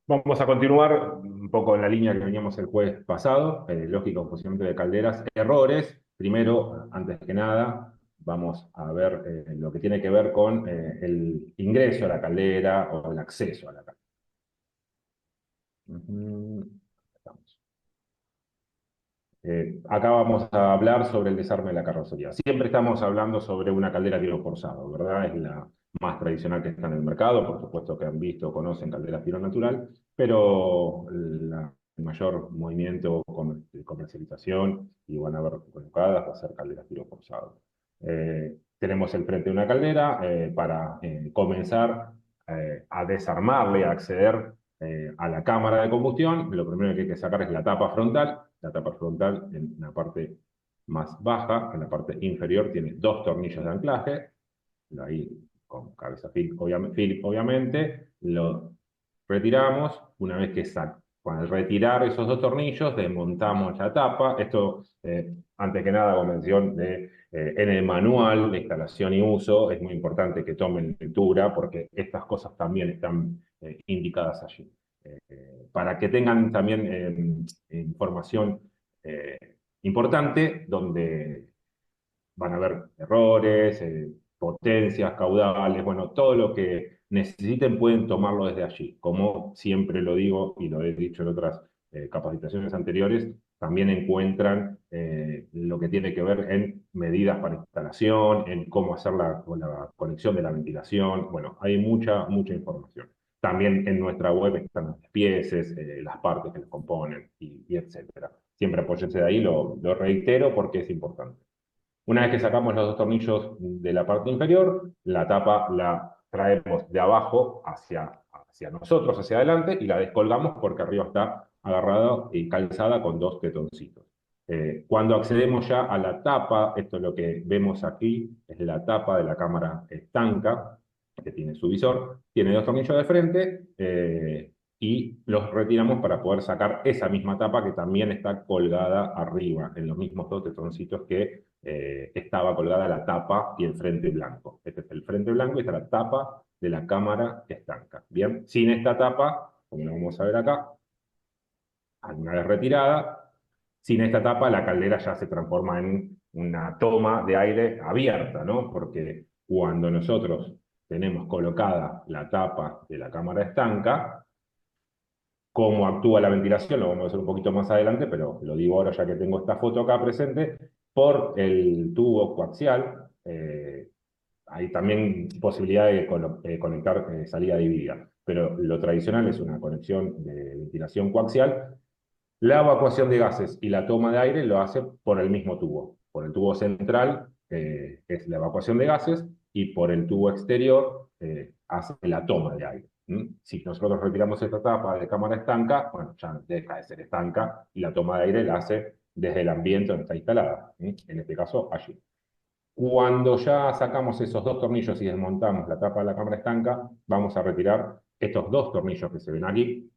Vamos a continuar un poco en la línea que veníamos el jueves pasado, lógica o funcionamiento de calderas, errores. Primero, antes que nada, vamos a ver lo que tiene que ver con el ingreso a la caldera o el acceso a la caldera. Ujú. Estamos. Acá vamos a hablar sobre el desarme de la carrocería. Siempre estamos hablando sobre una caldera a tiro forzado, ¿verdad? Es la más tradicional que está en el mercado, por supuesto que han visto o conocen caldera a tiro natural, pero el mayor movimiento de comercialización, y van a ver colocadas, va a ser caldera a tiro forzado. Tenemos el frente de una caldera para comenzar a desarmarle, a acceder a la cámara de combustión. Lo primero que hay que sacar es la tapa frontal en la parte más baja, en la parte inferior tiene dos tornillos de anclaje, ahí con cabeza Phillips obviamente, lo retiramos. Una vez que al retirar esos dos tornillos, desmontamos la tapa. Esto, antes que nada, hago mención de, en el manual de instalación y uso, es muy importante que tomen lectura, porque estas cosas también están indicadas allí. Para que tengan también información eh, importante, donde van a haber errores, potencias, caudales, bueno, todo lo que necesiten pueden tomarlo desde allí. Como siempre lo digo y lo he dicho en otras capacitaciones anteriores, también encuentran lo que tiene que ver en medidas para instalación, en cómo hacer la conexión de la ventilación. Bueno, hay mucha información. También en nuestra web están los pieces, las partes que los componen y etcétera. Siempre apóyense de ahí, lo reitero porque es importante. Una vez que sacamos los dos tornillos de la parte inferior, la tapa la traemos de abajo hacia nosotros, hacia adelante, y la descolgamos porque arriba está agarrada y calzada con dos tetoncitos. Cuando accedemos ya a la tapa, esto es lo que vemos aquí, es la tapa de la cámara estanca, que tiene su visor, tiene dos tornillos de frente, y los retiramos para poder sacar esa misma tapa que también está colgada arriba, en los mismos dos tetoncitos que estaba colgada la tapa y el frente blanco. Este es el frente blanco y esta es la tapa de la cámara estanca. Bien, sin esta tapa, como lo vamos a ver acá, una vez retirada, sin esta tapa la caldera ya se transforma en una toma de aire abierta, ¿no? Porque cuando nosotros tenemos colocada la tapa de la cámara estanca, cómo actúa la ventilación, lo vamos a hacer un poquito más adelante, pero lo digo ahora ya que tengo esta foto acá presente, por el tubo coaxial, hay también posibilidad de conectar salida dividida, pero lo tradicional es una conexión de ventilación coaxial. La evacuación de gases y la toma de aire lo hace por el mismo tubo. Por el tubo central es la evacuación de gases y por el tubo exterior hace la toma de aire. Si nosotros retiramos esta tapa de cámara estanca, bueno, ya deja de ser estanca y la toma de aire la hace desde el ambiente donde está instalada, en este caso allí. Cuando ya sacamos esos dos tornillos y desmontamos la tapa de la cámara estanca, vamos a retirar estos dos tornillos que se ven aquí.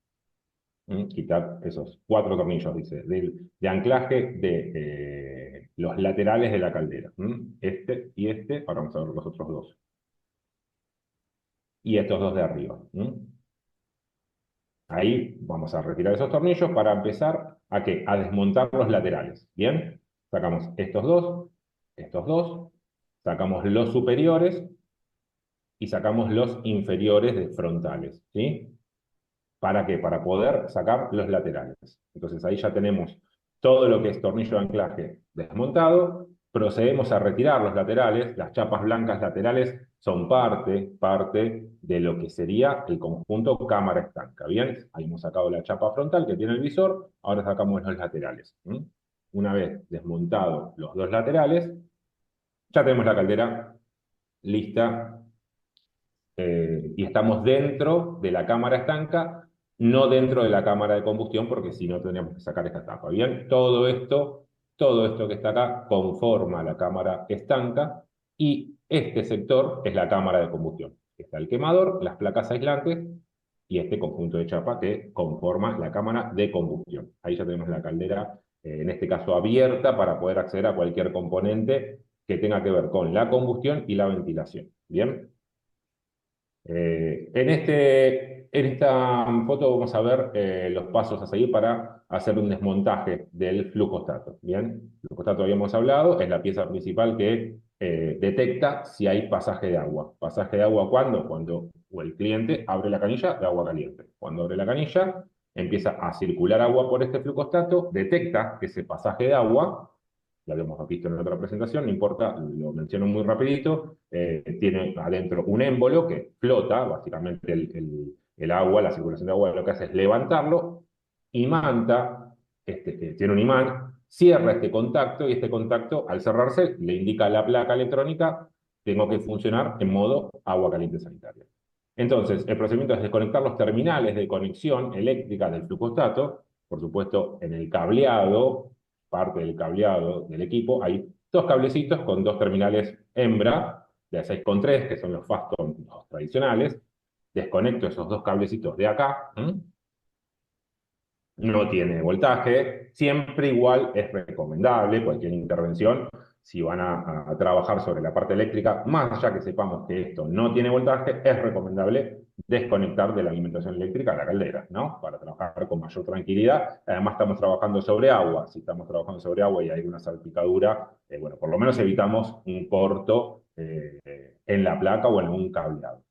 Quitar esos cuatro tornillos, dice, de anclaje de los laterales de la caldera. Este y este, ahora vamos a ver los otros dos. Y estos dos de arriba. Ahí vamos a retirar esos tornillos para empezar ¿a qué? A desmontar los laterales. ¿Bien? Sacamos estos dos, sacamos los superiores y sacamos los inferiores de frontales. ¿Sí? ¿Para qué? Para poder sacar los laterales. Entonces ahí ya tenemos todo lo que es tornillo de anclaje desmontado. Procedemos a retirar los laterales. Las chapas blancas laterales son parte de lo que sería el conjunto cámara estanca. Bien, ahí hemos sacado la chapa frontal que tiene el visor. Ahora sacamos los laterales. Una vez desmontados los dos laterales, ya tenemos la caldera lista y estamos dentro de la cámara estanca, no dentro de la cámara de combustión, porque si no tendríamos que sacar esta tapa. Bien, todo esto que está acá conforma la cámara estanca y este sector es la cámara de combustión. Está el quemador, las placas aislantes y este conjunto de chapa que conforma la cámara de combustión. Ahí ya tenemos la caldera, en este caso abierta, para poder acceder a cualquier componente que tenga que ver con la combustión y la ventilación. Bien. En esta foto vamos a ver los pasos a seguir para hacer un desmontaje del flujostato. Bien, el flujostato habíamos hablado, es la pieza principal que detecta si hay pasaje de agua. ¿Pasaje de agua cuándo? Cuando el cliente abre la canilla de agua caliente. Cuando abre la canilla, empieza a circular agua por este flujostato, detecta que ese pasaje de agua, lo habíamos visto en otra presentación, no importa, lo menciono muy rapidito, tiene adentro un émbolo que flota, básicamente el agua, la circulación de agua lo que hace es levantarlo, imanta, tiene un imán, cierra este contacto y este contacto al cerrarse le indica a la placa electrónica tengo que funcionar en modo agua caliente sanitaria. Entonces, el procedimiento es desconectar los terminales de conexión eléctrica del flujostato, por supuesto, en el cableado, parte del cableado del equipo, hay dos cablecitos con dos terminales hembra de 6,3, que son los Faston, los tradicionales. Desconecto esos dos cablecitos de acá. No tiene voltaje. Siempre igual es recomendable cualquier intervención, si van a trabajar sobre la parte eléctrica, más allá que sepamos que esto no tiene voltaje, es recomendable desconectar de la alimentación eléctrica la caldera, ¿no? Para trabajar con mayor tranquilidad. Además estamos trabajando sobre agua. Si estamos trabajando sobre agua y hay una salpicadura, bueno, por lo menos evitamos un corto en la placa o en un cableado.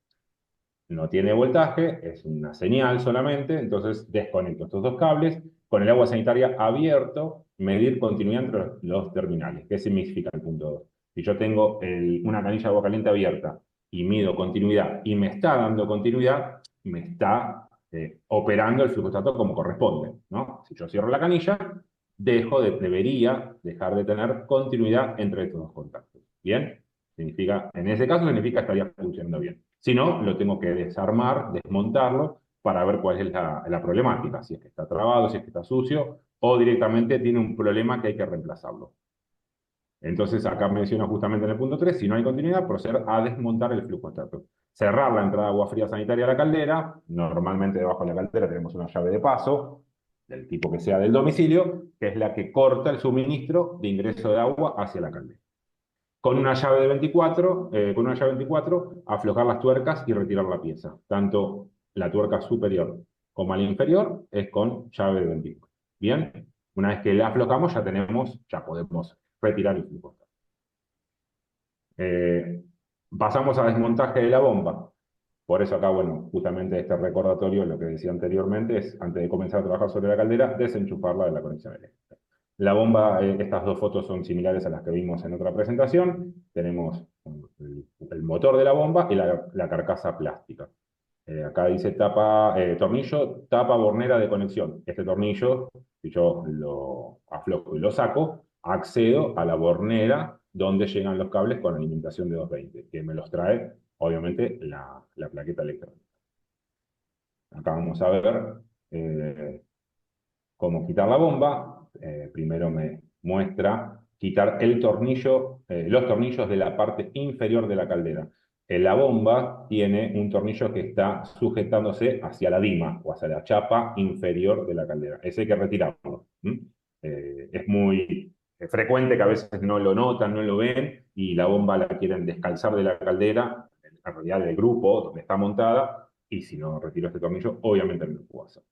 No tiene voltaje, es una señal solamente, entonces desconecto estos dos cables, con el agua sanitaria abierto, medir continuidad entre los terminales. ¿Qué significa el punto 2? Si yo tengo una canilla de agua caliente abierta y mido continuidad y me está dando continuidad, me está operando el flujostato como corresponde, ¿no? Si yo cierro la canilla, debería dejar de tener continuidad entre estos dos contactos. ¿Bien? Significa, en ese caso significa que estaría funcionando bien. Si no, lo tengo que desarmar, desmontarlo, para ver cuál es la problemática, si es que está trabado, si es que está sucio, o directamente tiene un problema que hay que reemplazarlo. Entonces, acá menciona justamente en el punto 3, si no hay continuidad, proceder a desmontar el flujostato. Cerrar la entrada de agua fría sanitaria a la caldera, normalmente debajo de la caldera tenemos una llave de paso, del tipo que sea del domicilio, que es la que corta el suministro de ingreso de agua hacia la caldera. Con una llave de 24, aflojar las tuercas y retirar la pieza. Tanto la tuerca superior como la inferior es con llave de 24. Bien, una vez que la aflojamos ya podemos retirar el flujo. Eh, Pasamos a desmontaje de la bomba. Por eso acá, bueno, justamente este recordatorio, lo que decía anteriormente, es antes de comenzar a trabajar sobre la caldera, desenchufarla de la conexión eléctrica. La bomba, estas dos fotos son similares a las que vimos en otra presentación. Tenemos el motor de la bomba y la carcasa plástica. Acá dice tornillo, tapa bornera de conexión. Este tornillo, si yo lo aflojo y lo saco, accedo a la bornera donde llegan los cables con alimentación de 220, que me los trae, obviamente, la plaqueta electrónica. Acá vamos a ver cómo quitar la bomba. Primero me muestra quitar los tornillos de la parte inferior de la caldera. La bomba tiene un tornillo que está sujetándose hacia la dima o hacia la chapa inferior de la caldera. Ese hay que retirarlo. Es muy frecuente que a veces no lo notan, no lo ven, y la bomba la quieren descalzar de la caldera, en realidad del grupo donde está montada, y si no retiro este tornillo, obviamente no lo puedo hacer.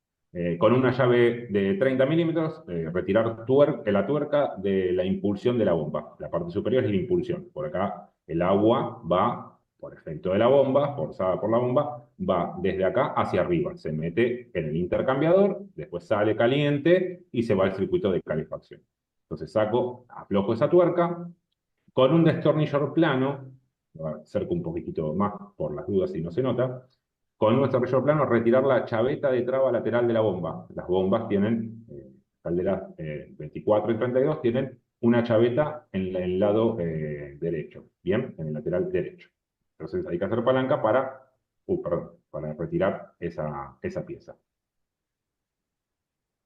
Con una llave de 30 milímetros, retirar la tuerca de la impulsión de la bomba. La parte superior es la impulsión. Por acá el agua va, por efecto de la bomba, forzada por la bomba, va desde acá hacia arriba. Se mete en el intercambiador, después sale caliente y se va al circuito de calefacción. Entonces aflojo esa tuerca, con un destornillador plano, acerco un poquitito más por las dudas si no se nota, con un destornillador plano retirar la chaveta de traba lateral de la bomba. Las bombas tienen, calderas 24 y 32, tienen una chaveta en el lado derecho, ¿bien? En el lateral derecho. Entonces hay que hacer palanca para retirar esa pieza.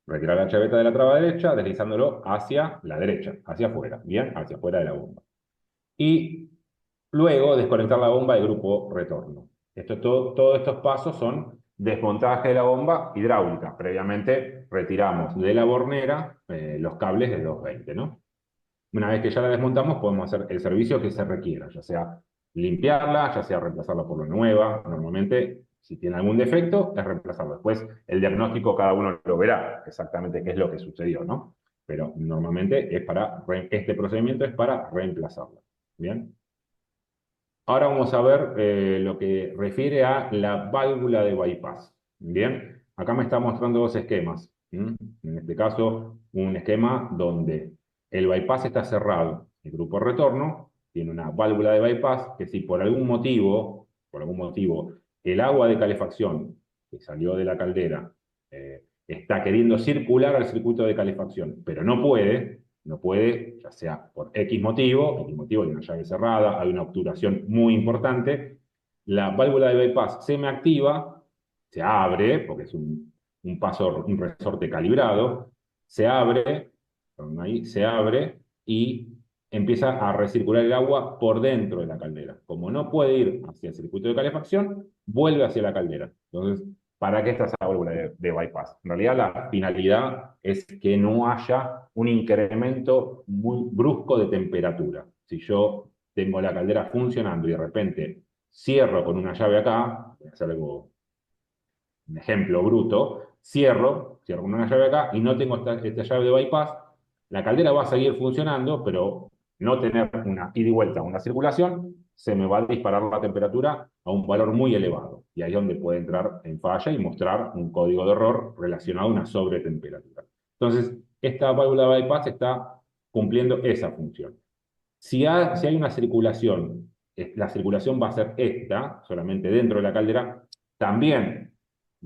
Retirar la chaveta de la traba derecha, deslizándolo hacia la derecha, hacia afuera, ¿bien? Hacia afuera de la bomba. Y luego desconectar la bomba de grupo retorno. Todos estos pasos son desmontaje de la bomba hidráulica. Previamente retiramos de la bornera los cables de 220, ¿no? Una vez que ya la desmontamos, podemos hacer el servicio que se requiera, ya sea limpiarla, ya sea reemplazarla por una nueva. Normalmente, si tiene algún defecto, es reemplazarlo. Después, el diagnóstico cada uno lo verá exactamente qué es lo que sucedió, ¿no? Pero normalmente este procedimiento es para reemplazarla. ¿Bien? Ahora vamos a ver lo que refiere a la válvula de bypass. Bien, acá me está mostrando dos esquemas. En este caso, un esquema donde el bypass está cerrado. El grupo retorno tiene una válvula de bypass que si por algún motivo, el agua de calefacción que salió de la caldera está queriendo circular al circuito de calefacción, pero no puede, ya sea por X motivo, hay una llave cerrada, hay una obturación muy importante, la válvula de bypass se me activa, se abre, porque es un resorte calibrado, se abre, perdón, ahí, se abre y empieza a recircular el agua por dentro de la caldera. Como no puede ir hacia el circuito de calefacción, vuelve hacia la caldera. Entonces, ¿para qué está esa válvula de bypass? En realidad la finalidad es que no haya un incremento muy brusco de temperatura. Si yo tengo la caldera funcionando y de repente cierro con una llave acá, voy a hacer un ejemplo bruto, cierro con una llave acá y no tengo esta llave de bypass, la caldera va a seguir funcionando, pero no tener una ida y vuelta, una circulación, se me va a disparar la temperatura a un valor muy elevado. Y ahí es donde puede entrar en falla y mostrar un código de error relacionado a una sobretemperatura. Entonces, esta válvula de bypass está cumpliendo esa función. Si hay una circulación, la circulación va a ser esta, solamente dentro de la caldera, también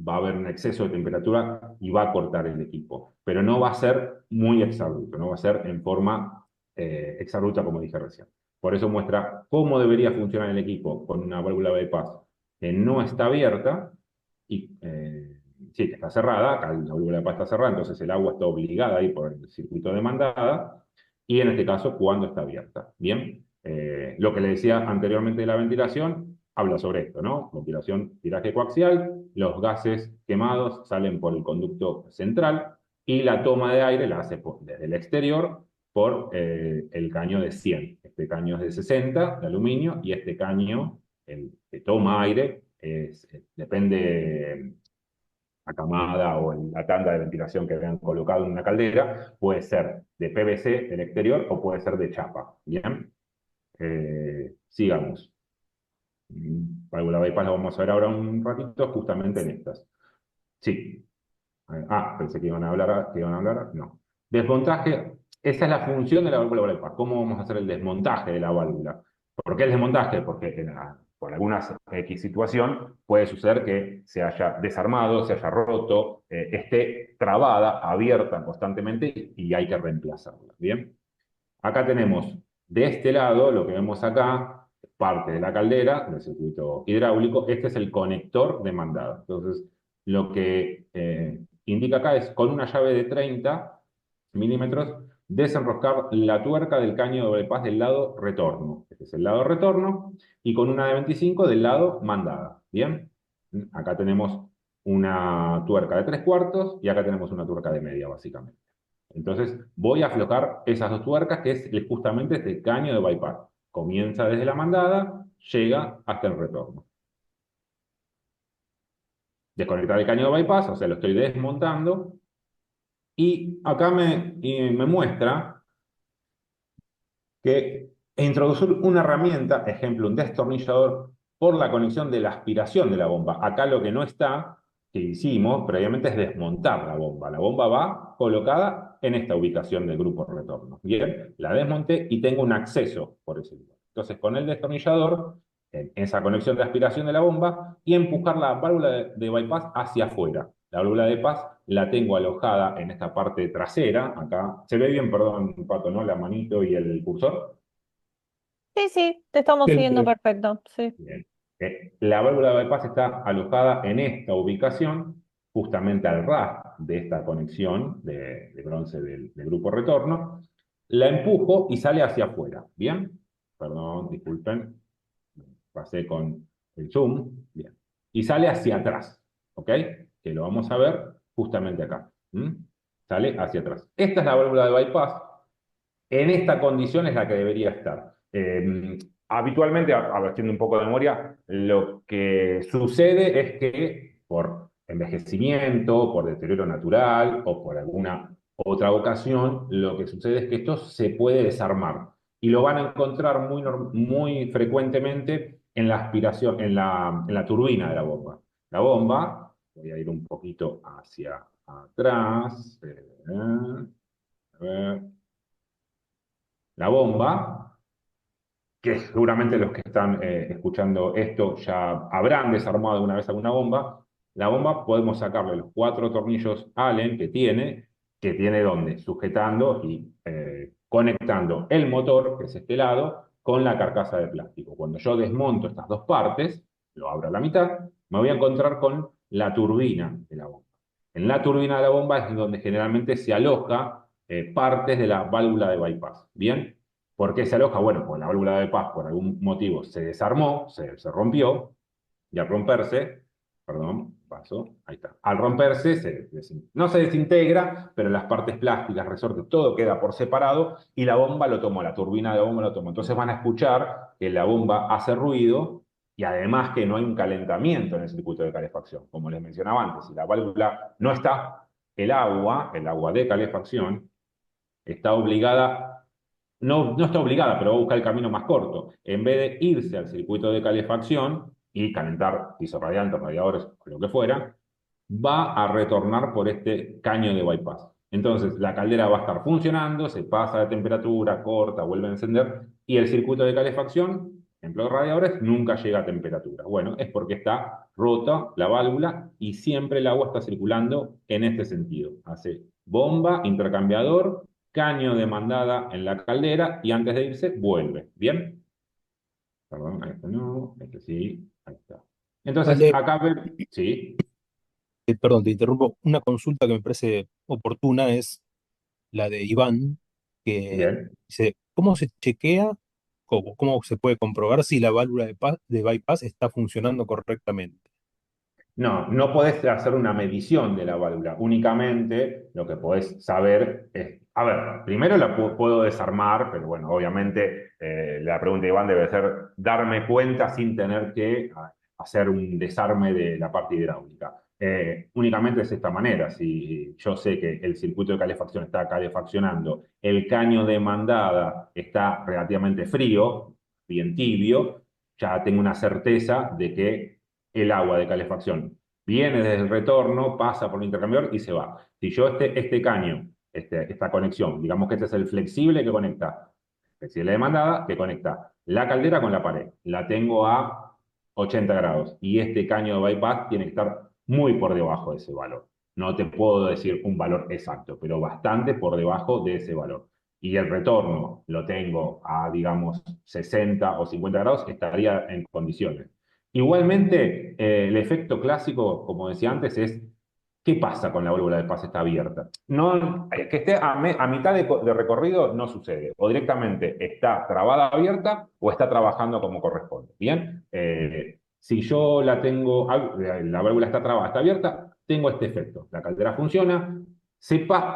va a haber un exceso de temperatura y va a cortar el equipo, pero no va a ser muy exabrupto, no va a ser en forma exabrupta como dije recién. Por eso muestra cómo debería funcionar el equipo con una válvula bypass que no está abierta y sí, que está cerrada, acá la válvula bypass está cerrada, entonces el agua está obligada a ir por el circuito de mandada, y en este caso cuando está abierta. Bien, lo que le decía anteriormente de la ventilación, habla sobre esto, ¿no? Ventilación, tiraje coaxial, los gases quemados salen por el conducto central y la toma de aire la hace desde el exterior por el caño de 100. Este caño es de 60 de aluminio y este caño, el que toma aire, depende la camada o la tanda de ventilación que vean colocado en una caldera, puede ser de PVC del exterior o puede ser de chapa. Bien, sigamos. Válvula bypass la vamos a ver ahora un ratito, justamente en estas. Sí. Pensé que iban a hablar. No. Desmontaje, esa es la función de la válvula bypass. ¿Cómo vamos a hacer el desmontaje de la válvula? ¿Por qué el desmontaje? Porque por alguna X situación puede suceder que se haya desarmado, se haya roto, esté trabada, abierta constantemente y hay que reemplazarla. ¿Bien? Acá tenemos de este lado, lo que vemos acá, parte de la caldera, del circuito hidráulico. Este es el conector de mandada. Entonces, lo que indica acá es con una llave de 30 milímetros desenroscar la tuerca del caño de bypass del lado retorno. Este es el lado retorno. Y con una de 25 del lado mandada. ¿Bien? Acá tenemos una tuerca de 3/4 y acá tenemos una tuerca de media, básicamente. Entonces voy a aflojar esas dos tuercas, que es justamente este caño de bypass. Comienza desde la mandada, llega hasta el retorno. Desconectar el caño de bypass, o sea, lo estoy desmontando. Y acá me muestra que introducir una herramienta, ejemplo, un destornillador, por la conexión de la aspiración de la bomba. Acá lo que no está, que hicimos previamente, es desmontar la bomba. La bomba va colocada en esta ubicación del grupo retorno. Bien, la desmonté y tengo un acceso por ese lugar. Entonces, con el destornillador, en esa conexión de aspiración de la bomba, y empujar la válvula de bypass hacia afuera. La válvula de bypass la tengo alojada en esta parte trasera, acá. Se ve bien, perdón, Pato, ¿no? La manito y el cursor. Sí, sí, te estamos siguiendo Bien. perfecto, sí. Bien. La válvula de bypass está alojada en esta ubicación, justamente al ras de esta conexión de bronce del grupo retorno. La empujo y sale hacia afuera. ¿Bien? Perdón, disculpen. Pasé con el zoom. Bien. Y sale hacia atrás. ¿Ok? Que lo vamos a ver justamente acá. Sale hacia atrás. Esta es la válvula de bypass. En esta condición es la que debería estar. habitualmente, haciendo un poco de memoria, lo que sucede es que por envejecimiento, por deterioro natural o por alguna otra ocasión, lo que sucede es que esto se puede desarmar y lo van a encontrar muy frecuentemente en la aspiración, en la turbina de la bomba. La bomba, voy a ir un poquito hacia atrás, a ver, la bomba que seguramente los que están escuchando esto ya habrán desarmado alguna vez alguna bomba. La bomba podemos sacarle los 4 tornillos Allen que tiene donde, sujetando y conectando el motor, que es este lado, con la carcasa de plástico. Cuando yo desmonto estas dos partes, lo abro a la mitad, me voy a encontrar con la turbina de la bomba. En la turbina de la bomba es donde generalmente se aloja partes de la válvula de bypass. ¿Bien? ¿Por qué se aloja? Bueno, pues la válvula de paz por algún motivo se desarmó, se rompió, y al romperse, perdón, paso, ahí está. Al romperse, no se desintegra, pero las partes plásticas, resortes, todo queda por separado y la bomba lo tomó, la turbina de la bomba lo tomó. Entonces van a escuchar que la bomba hace ruido y además que no hay un calentamiento en el circuito de calefacción. Como les mencionaba antes, si la válvula no está, el agua de calefacción, está obligada, no está obligada, pero va a buscar el camino más corto. En vez de irse al circuito de calefacción y calentar piso radiante, radiadores, o lo que fuera, va a retornar por este caño de bypass. Entonces, la caldera va a estar funcionando, se pasa de temperatura, corta, vuelve a encender, y el circuito de calefacción, ejemplo de radiadores, nunca llega a temperatura. Bueno, es porque está rota la válvula y siempre el agua está circulando en este sentido. Hace bomba, intercambiador, caño de mandada en la caldera y antes de irse vuelve. ¿Bien? Perdón, este no, este sí, ahí está. Entonces, Vale, acá sí, perdón, te interrumpo. Una consulta que me parece oportuna es la de Iván, que bien. dice, ¿cómo se chequea, cómo se puede comprobar si la válvula de bypass está funcionando correctamente? No, no podés hacer una medición de la válvula. Únicamente lo que podés saber es, a ver, primero la puedo desarmar, pero bueno, obviamente la pregunta de Iván debe ser darme cuenta sin tener que hacer un desarme de la parte hidráulica. Únicamente es de esta manera. Si yo sé que el circuito de calefacción está calefaccionando, el caño de mandada está relativamente frío, bien tibio, ya tengo una certeza de que el agua de calefacción viene desde el retorno, pasa por el intercambiador y se va. Si yo este caño, esta conexión, digamos que este es el flexible que conecta, flexible de mandada, que conecta la caldera con la pared, la tengo a 80 grados y este caño de bypass tiene que estar muy por debajo de ese valor. No te puedo decir un valor exacto, pero bastante por debajo de ese valor. Y el retorno lo tengo a, digamos, 60 o 50 grados, estaría en condiciones. Igualmente, el efecto clásico, como decía antes, es ¿qué pasa con la válvula de paz está abierta? No, que esté a mitad de recorrido no sucede. O directamente está trabada abierta o está trabajando como corresponde. Bien, si yo la tengo, la válvula está trabada, está abierta, tengo este efecto. La caldera funciona,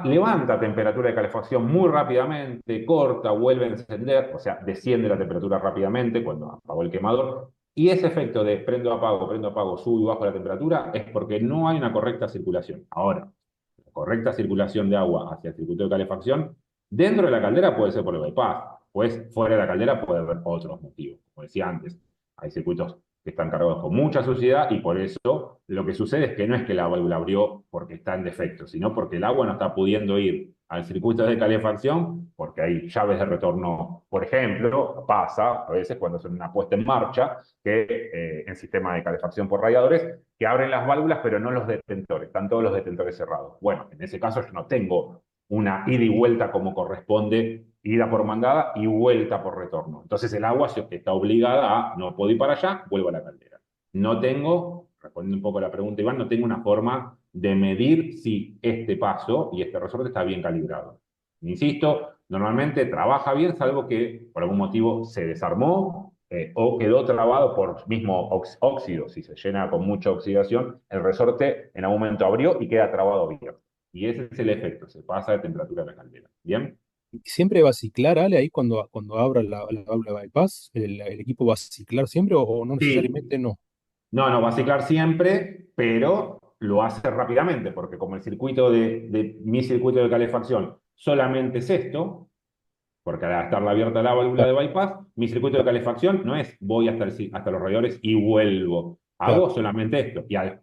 levanta temperatura de calefacción muy rápidamente, corta, vuelve a encender, o sea, desciende la temperatura rápidamente cuando apagó el quemador. Y ese efecto de prendo, apago, subo y bajo la temperatura es porque no hay una correcta circulación. Ahora, la correcta circulación de agua hacia el circuito de calefacción, dentro de la caldera puede ser por el bypass, pues fuera de la caldera puede haber otros motivos. Como decía antes, hay circuitos que están cargados con mucha suciedad y por eso lo que sucede es que no es que la válvula abrió porque está en defecto, sino porque el agua no está pudiendo ir al circuito de calefacción porque hay llaves de retorno, por ejemplo, pasa a veces cuando son una puesta en marcha, que en sistema de calefacción por radiadores, que abren las válvulas pero no los detentores, están todos los detentores cerrados. Bueno, en ese caso yo no tengo una ida y vuelta como corresponde, ida por mandada y vuelta por retorno. Entonces el agua está obligada a, no puedo ir para allá, vuelvo a la caldera. No tengo, respondiendo un poco a la pregunta, Iván, no tengo una forma de medir si este paso y este resorte está bien calibrado. Insisto, normalmente trabaja bien, salvo que por algún motivo se desarmó o quedó trabado por mismo óxido. Si se llena con mucha oxidación, el resorte en algún momento abrió y queda trabado bien. Y ese es el efecto, se pasa de temperatura a la caldera. ¿Bien? ¿Siempre va a ciclar, Ale, ahí cuando abra la válvula de bypass? ¿El equipo va a ciclar siempre o no Sí, necesariamente no? no, no va a ciclar siempre, pero lo hace rápidamente, porque como el circuito de mi circuito de calefacción solamente es esto, porque al estar abierta la válvula Claro, de bypass, mi circuito de calefacción no es voy hasta los radiadores y vuelvo. claro, Hago solamente esto. Y al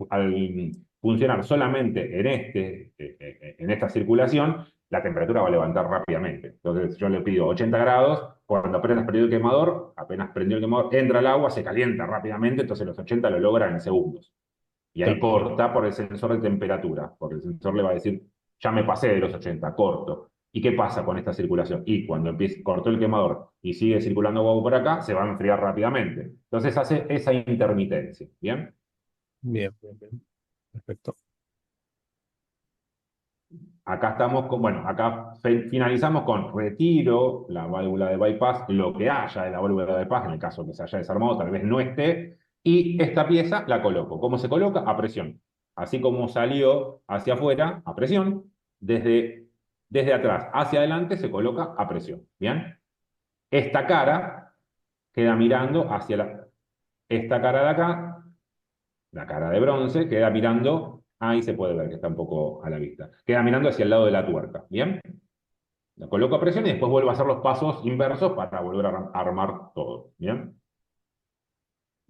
funcionar solamente en esta circulación, la temperatura va a levantar rápidamente. Entonces yo le pido 80 grados, cuando apenas prendió el quemador, apenas prendió el quemador, entra el agua, se calienta rápidamente, entonces los 80 lo logra en segundos. Y ahí claro. corta por el sensor de temperatura, porque el sensor le va a decir, ya me pasé de los 80, corto. ¿Y qué pasa con esta circulación? Y cuando cortó el quemador y sigue circulando agua por acá, se va a enfriar rápidamente. Entonces hace esa intermitencia. ¿Bien? Bien, bien, bien. Perfecto. Acá estamos con, bueno, acá finalizamos con retiro la válvula de bypass, lo que haya de la válvula de bypass, en el caso que se haya desarmado, tal vez no esté, y esta pieza la coloco. ¿Cómo se coloca? A presión. Así como salió hacia afuera, a presión, desde atrás hacia adelante se coloca a presión. ¿Bien? Esta cara queda mirando esta cara de acá, la cara de bronce, queda mirando, ahí se puede ver que está un poco a la vista, queda mirando hacia el lado de la tuerca. ¿Bien? La coloco a presión y después vuelvo a hacer los pasos inversos para volver a armar todo. ¿Bien?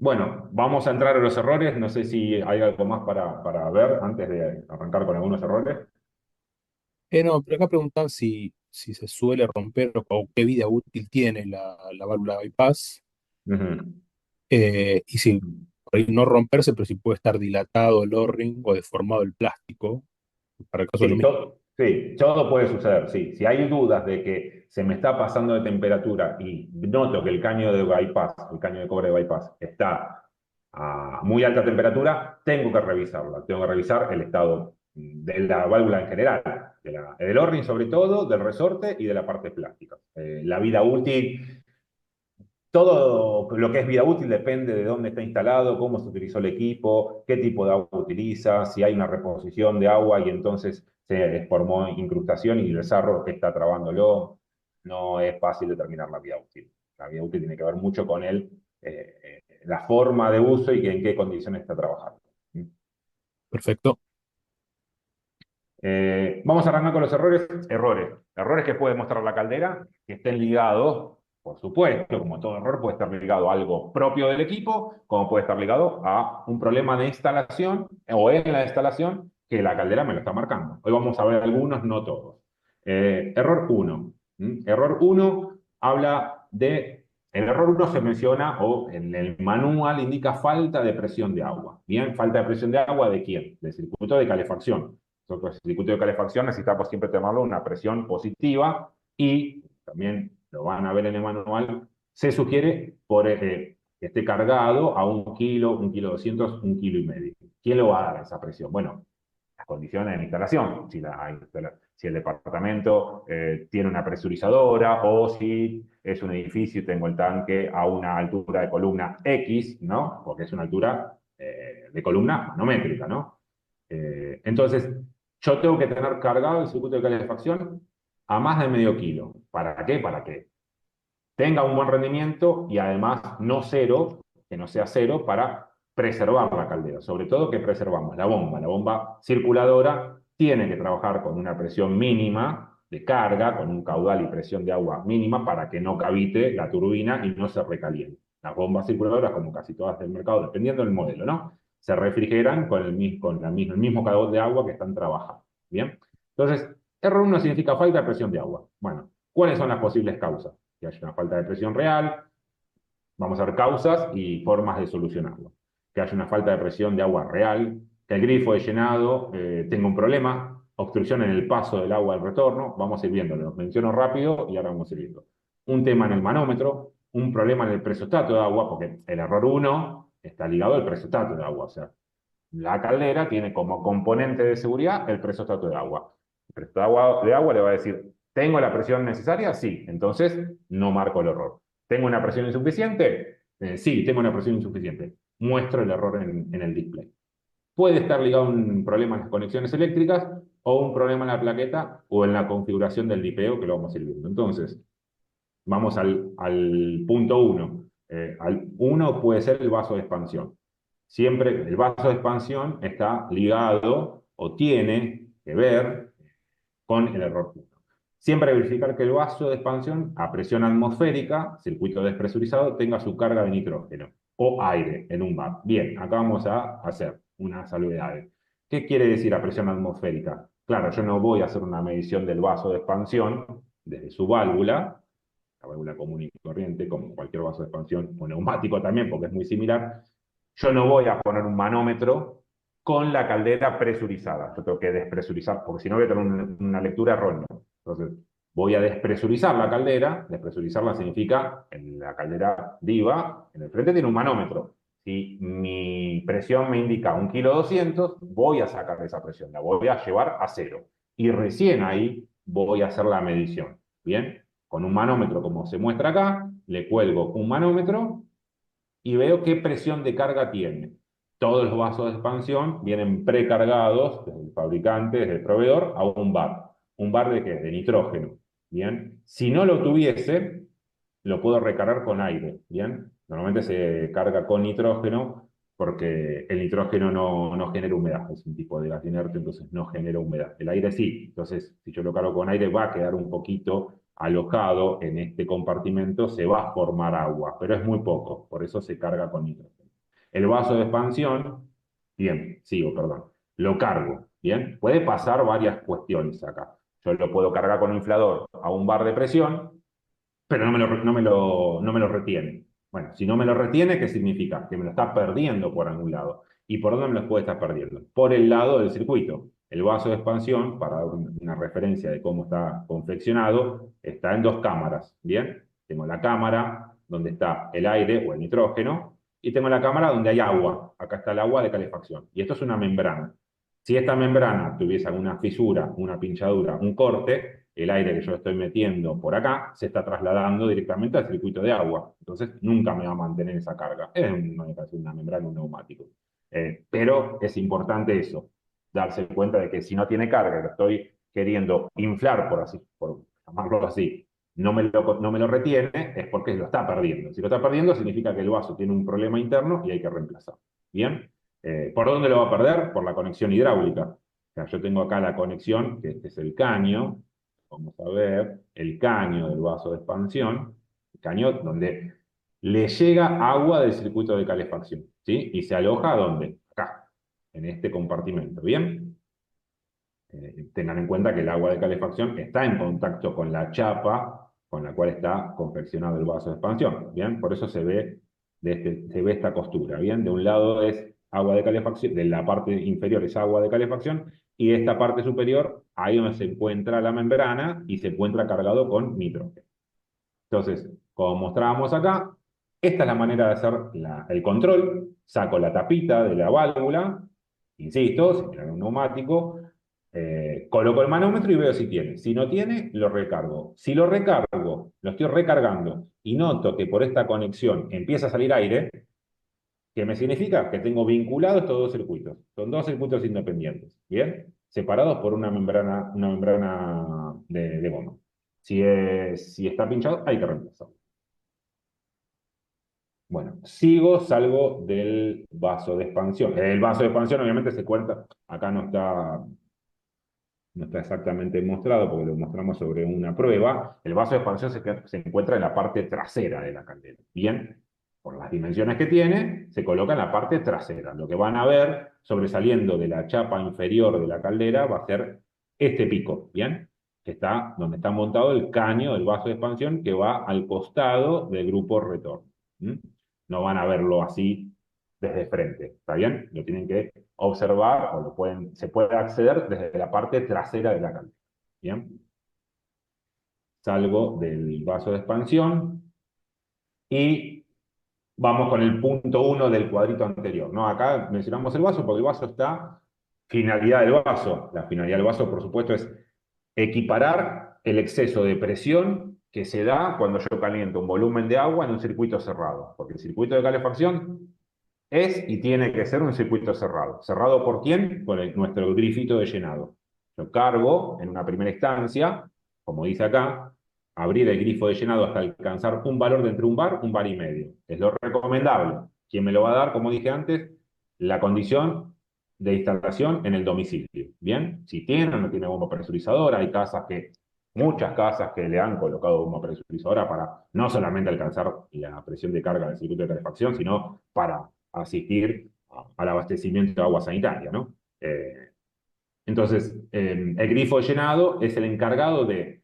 Bueno, vamos a entrar a los errores. No sé si hay algo más para ver antes de arrancar con algunos errores. No, pero acá preguntan si se suele romper o qué vida útil tiene la válvula de bypass. Ujú. Y si por ahí no romperse, pero si puede estar dilatado el O-ring o deformado el plástico, para el caso de lo mismo. Sí, todo puede suceder, sí. Si hay dudas de que se me está pasando de temperatura y noto que el caño de bypass, el caño de cobre de bypass, está a muy alta temperatura, tengo que revisarla. Tengo que revisar el estado de la válvula en general, del O-ring sobre todo, del resorte y de la parte plástica. La vida útil, todo lo que es vida útil depende de dónde está instalado, cómo se utilizó el equipo, qué tipo de agua utiliza, si hay una reposición de agua y entonces se formó incrustación y el sarro que está trabándolo. No es fácil determinar la vida útil. La vida útil tiene que ver mucho con la forma de uso y en qué condiciones está trabajando. Perfecto. Vamos a arrancar con los errores. Errores que puede mostrar la caldera, que estén ligados, por supuesto, como todo error, puede estar ligado a algo propio del equipo, como puede estar ligado a un problema de instalación o en la instalación que la caldera me lo está marcando. Hoy vamos a ver algunos, no todos. Error 1. Error 1 habla de... El error 1 se menciona o en el manual indica falta de presión de agua. Bien, falta de presión de agua ¿de quién? Del circuito de calefacción. Nosotros, el circuito de calefacción necesitamos siempre tenerlo una presión positiva y también lo van a ver en el manual, se sugiere que esté cargado a 1 kilo, 1,2 kilos, 1,5 kilos. ¿Quién lo va a dar esa presión? Bueno, las condiciones de la instalación, si el departamento tiene una presurizadora o si es un edificio y tengo el tanque a una altura de columna X, ¿no? Porque es una altura de columna manométrica, ¿no? Entonces, yo tengo que tener cargado el circuito de calefacción a más de medio kilo. ¿Para qué? Para que tenga un buen rendimiento y además no cero, que no sea cero, para preservar la caldera. Sobre todo que preservamos la bomba. La bomba circuladora tiene que trabajar con una presión mínima de carga, con un caudal y presión de agua mínima para que no cavite la turbina y no se recaliente. Las bombas circuladoras, como casi todas del mercado, dependiendo del modelo, ¿no? Se refrigeran con el mismo caudal de agua que están trabajando. ¿Bien? Entonces, error 1 significa falta de presión de agua. Bueno, ¿cuáles son las posibles causas? Que haya una falta de presión real, vamos a ver causas y formas de solucionarlo. Que haya una falta de presión de agua real, que el grifo de llenado tenga un problema, obstrucción en el paso del agua al retorno, vamos a ir viendo, los menciono rápido y ahora vamos a ir viendo. Un tema en el manómetro, un problema en el presostato de agua, porque el error 1 está ligado al presostato de agua, o sea, la caldera tiene como componente de seguridad el presostato de agua. El presostato de agua le va a decir, ¿tengo la presión necesaria? Sí, entonces no marco el error. ¿Tengo una presión insuficiente? Sí, tengo una presión insuficiente. Muestro el error en el display. Puede estar ligado a un problema en las conexiones eléctricas o un problema en la plaqueta o en la configuración del dipeo, que lo vamos a ir viendo. Entonces, vamos al punto 1. Al 1 puede ser el vaso de expansión. Siempre el vaso de expansión está ligado o tiene que ver con el error punto. Siempre verificar que el vaso de expansión a presión atmosférica, circuito despresurizado, tenga su carga de nitrógeno o aire en un bar. Bien, acá vamos a hacer unas salvedades. ¿Qué quiere decir a presión atmosférica? Claro, yo no voy a hacer una medición del vaso de expansión desde su válvula, la válvula común y corriente, como cualquier vaso de expansión, o neumático también, porque es muy similar. Yo no voy a poner un manómetro con la caldera presurizada. Yo tengo que despresurizar, porque si no voy a tener una lectura errónea. Entonces, voy a despresurizar la caldera. Despresurizarla significa, en la caldera DIVA, en el frente tiene un manómetro. Si mi presión me indica 1,2 kg, voy a sacar esa presión, la voy a llevar a 0. Y recién ahí voy a hacer la medición. ¿Bien? Con un manómetro, como se muestra acá, le cuelgo un manómetro y veo qué presión de carga tiene. Todos los vasos de expansión vienen precargados desde el fabricante, desde el proveedor, a un bar. ¿Un bar de qué? De nitrógeno. ¿Bien? Si no lo tuviese, lo puedo recargar con aire. ¿Bien? Normalmente se carga con nitrógeno porque el nitrógeno no genera humedad. Es un tipo de gas inerte, entonces no genera humedad. El aire sí. Entonces, si yo lo cargo con aire, va a quedar un poquito alojado en este compartimento, se va a formar agua, pero es muy poco, por eso se carga con nitrógeno. El vaso de expansión, bien, sigo, perdón, lo cargo, bien, puede pasar varias cuestiones acá. Yo lo puedo cargar con un inflador a un bar de presión, pero no me lo retiene. Bueno, si no me lo retiene, ¿qué significa? Que me lo está perdiendo por algún lado. ¿Y por dónde me lo puede estar perdiendo? Por el lado del circuito. El vaso de expansión, para dar una referencia de cómo está confeccionado, está en dos cámaras, ¿bien? Tengo la cámara donde está el aire o el nitrógeno, y tengo la cámara donde hay agua. Acá está el agua de calefacción. Y esto es una membrana. Si esta membrana tuviese alguna fisura, una pinchadura, un corte, el aire que yo estoy metiendo por acá se está trasladando directamente al circuito de agua. Entonces nunca me va a mantener esa carga. Es una membrana, un neumático. Pero es importante eso, darse cuenta de que si no tiene carga, lo estoy queriendo inflar, por llamarlo así, no me lo retiene, es porque lo está perdiendo. Si lo está perdiendo, significa que el vaso tiene un problema interno y hay que reemplazarlo. ¿Bien? ¿Por dónde lo va a perder? Por la conexión hidráulica. O sea, yo tengo acá la conexión, que este es el caño. Vamos a ver el caño del vaso de expansión. El caño donde le llega agua del circuito de calefacción. ¿Sí? Y se aloja ¿dónde? Acá, en este compartimento. ¿Bien? Tengan en cuenta que el agua de calefacción está en contacto con la chapa con la cual está confeccionado el vaso de expansión. ¿Bien? Por eso se ve esta costura. ¿Bien? De un lado es agua de calefacción, de la parte inferior es agua de calefacción, y esta parte superior, ahí donde se encuentra la membrana y se encuentra cargado con nitrógeno. Entonces, como mostrábamos acá, esta es la manera de hacer el control. Saco la tapita de la válvula, insisto, si tiene un neumático, coloco el manómetro y veo si tiene. Si no tiene, lo recargo. Si lo recargo, lo estoy recargando y noto que por esta conexión empieza a salir aire, ¿qué me significa? Que tengo vinculados estos dos circuitos. Son dos circuitos independientes, ¿bien? Separados por una membrana de goma. Si está pinchado, hay que reemplazarlo. Bueno, salgo del vaso de expansión. El vaso de expansión obviamente se cuenta, acá no está exactamente mostrado porque lo mostramos sobre una prueba. El vaso de expansión se encuentra en la parte trasera de la caldera. Bien, por las dimensiones que tiene, se coloca en la parte trasera. Lo que van a ver sobresaliendo de la chapa inferior de la caldera va a ser este pico, ¿bien? Que está donde está montado el caño del vaso de expansión que va al costado del grupo retorno. ¿Mm? No van a verlo así desde frente, ¿está bien? Lo tienen que observar o se puede acceder desde la parte trasera de la caldera. ¿Bien? Salgo del vaso de expansión y vamos con el punto 1 del cuadrito anterior, ¿no? Acá mencionamos el vaso porque el vaso está finalidad del vaso. La finalidad del vaso, por supuesto, es equiparar el exceso de presión que se da cuando yo caliento un volumen de agua en un circuito cerrado. Porque el circuito de calefacción es y tiene que ser un circuito cerrado. ¿Cerrado por quién? Por nuestro grifito de llenado. Yo cargo en una primera instancia, como dice acá, abrir el grifo de llenado hasta alcanzar un valor de entre un bar y medio. Es lo recomendable. ¿Quién me lo va a dar? Como dije antes, la condición de instalación en el domicilio. Bien, si tiene o no tiene bomba presurizadora, hay muchas casas que le han colocado bomba presurizadora para no solamente alcanzar la presión de carga del circuito de calefacción, sino para asistir al abastecimiento de agua sanitaria, ¿no? Entonces, el grifo llenado es el encargado de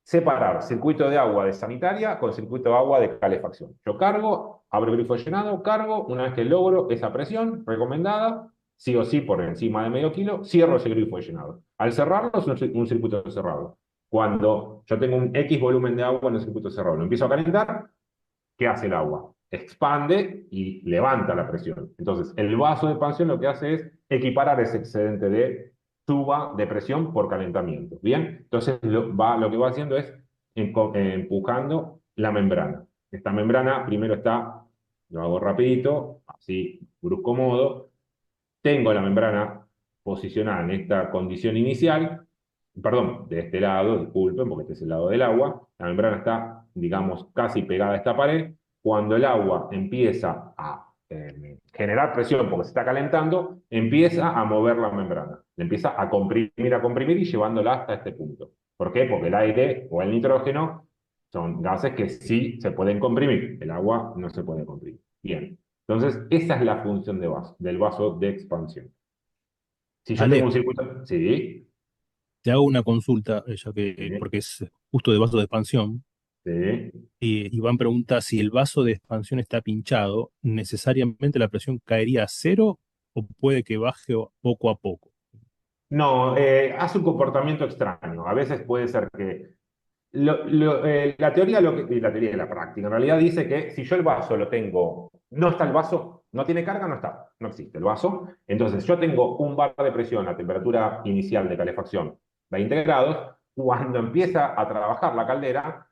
separar circuito de agua de sanitaria con circuito de agua de calefacción. Yo cargo, abro el grifo llenado, cargo, una vez que logro esa presión recomendada, sí o sí por encima de medio kilo, cierro ese grifo llenado. Al cerrarlo es un circuito cerrado. Cuando yo tengo un X volumen de agua en el circuito cerrado, lo empiezo a calentar, ¿qué hace el agua? Expande y levanta la presión. Entonces, el vaso de expansión lo que hace es equiparar ese excedente de suba de presión por calentamiento. ¿Bien? Entonces, lo que va haciendo es empujando la membrana. Esta membrana primero está, lo hago rapidito, así, brusco modo. Tengo la membrana posicionada en esta condición inicial, perdón, de este lado, disculpen, porque este es el lado del agua. La membrana está, digamos, casi pegada a esta pared. Cuando el agua empieza a generar presión porque se está calentando, empieza a mover la membrana. Le empieza a comprimir y llevándola hasta este punto. ¿Por qué? Porque el aire o el nitrógeno son gases que sí se pueden comprimir. El agua no se puede comprimir. Bien. Entonces, esa es la función del vaso de expansión. Si yo tengo Ale, un circuito, sí, te hago una consulta, ya que, sí, porque es justo de vaso de expansión. sí. Iván pregunta si el vaso de expansión está pinchado, ¿necesariamente la presión caería a cero o puede que baje poco a poco? No, hace un comportamiento extraño. A veces puede ser que la teoría y la teoría de la práctica en realidad dice que si yo el vaso lo tengo, no está el vaso, no tiene carga, no está, no existe el vaso. Entonces yo tengo un bar de presión a temperatura inicial de calefacción, 20 grados. Cuando empieza a trabajar la caldera,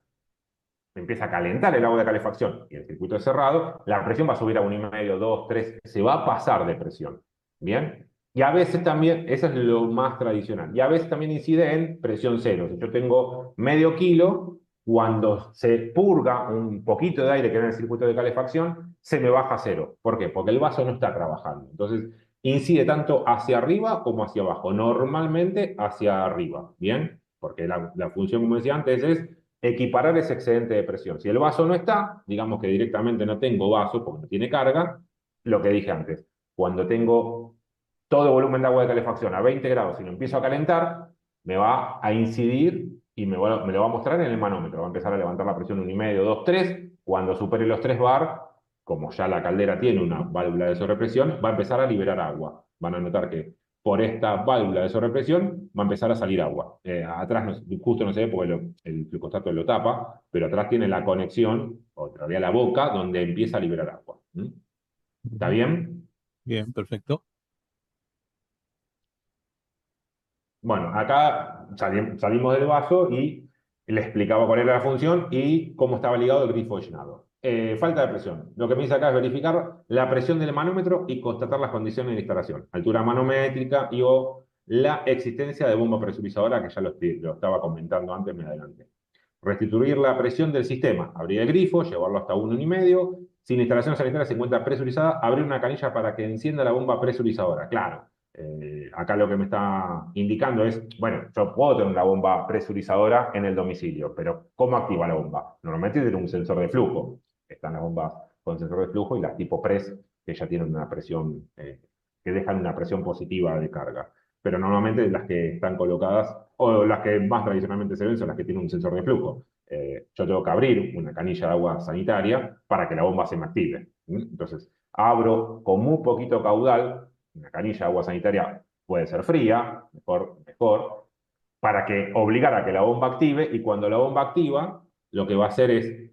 empieza a calentar el agua de calefacción y el circuito es cerrado, la presión va a subir a 1,5, 2, 3, se va a pasar de presión. ¿Bien? Y a veces también, eso es lo más tradicional, y a veces también incide en presión cero. Si yo tengo medio kilo, cuando se purga un poquito de aire que era en el circuito de calefacción, se me baja a cero. ¿Por qué? Porque el vaso no está trabajando. Entonces, incide tanto hacia arriba como hacia abajo. Normalmente hacia arriba, ¿bien? Porque la función, como decía antes, es equiparar ese excedente de presión. Si el vaso no está, digamos que directamente no tengo vaso porque no tiene carga, lo que dije antes, cuando tengo todo volumen de agua de calefacción a 20 grados y lo empiezo a calentar, me va a incidir y me lo va a mostrar en el manómetro. Va a empezar a levantar la presión 1,5, 2, 3. Cuando supere los 3 bar, como ya la caldera tiene una válvula de sobrepresión, va a empezar a liberar agua. Van a notar que por esta válvula de sobrepresión va a empezar a salir agua. Atrás justo no se ve porque el glucostato lo tapa, pero atrás tiene la conexión, o todavía la boca, donde empieza a liberar agua. ¿Mm? ¿Está Ujú. bien? Bien, perfecto. Bueno, acá salimos del vaso y le explicaba cuál era la función y cómo estaba ligado el grifo de llenado. Falta de presión. Lo que me dice acá es verificar la presión del manómetro y constatar las condiciones de instalación. Altura manométrica y o la existencia de bomba presurizadora, que ya lo estaba comentando antes, me adelante. Restituir la presión del sistema. Abrir el grifo, llevarlo hasta 1,5. Si la instalación sanitaria se encuentra presurizada, abrir una canilla para que encienda la bomba presurizadora. Claro, acá lo que me está indicando es, bueno, yo puedo tener una bomba presurizadora en el domicilio, pero ¿cómo activa la bomba? Normalmente tiene un sensor de flujo. Están las bombas con sensor de flujo y las tipo PRES, que ya tienen una presión, que dejan una presión positiva de carga. Pero normalmente las que están colocadas, o las que más tradicionalmente se ven, son las que tienen un sensor de flujo. Yo tengo que abrir una canilla de agua sanitaria para que la bomba se me active. Entonces, abro con muy poquito caudal, una canilla de agua sanitaria puede ser fría, mejor, para que obligar a que la bomba active, y cuando la bomba activa, lo que va a hacer es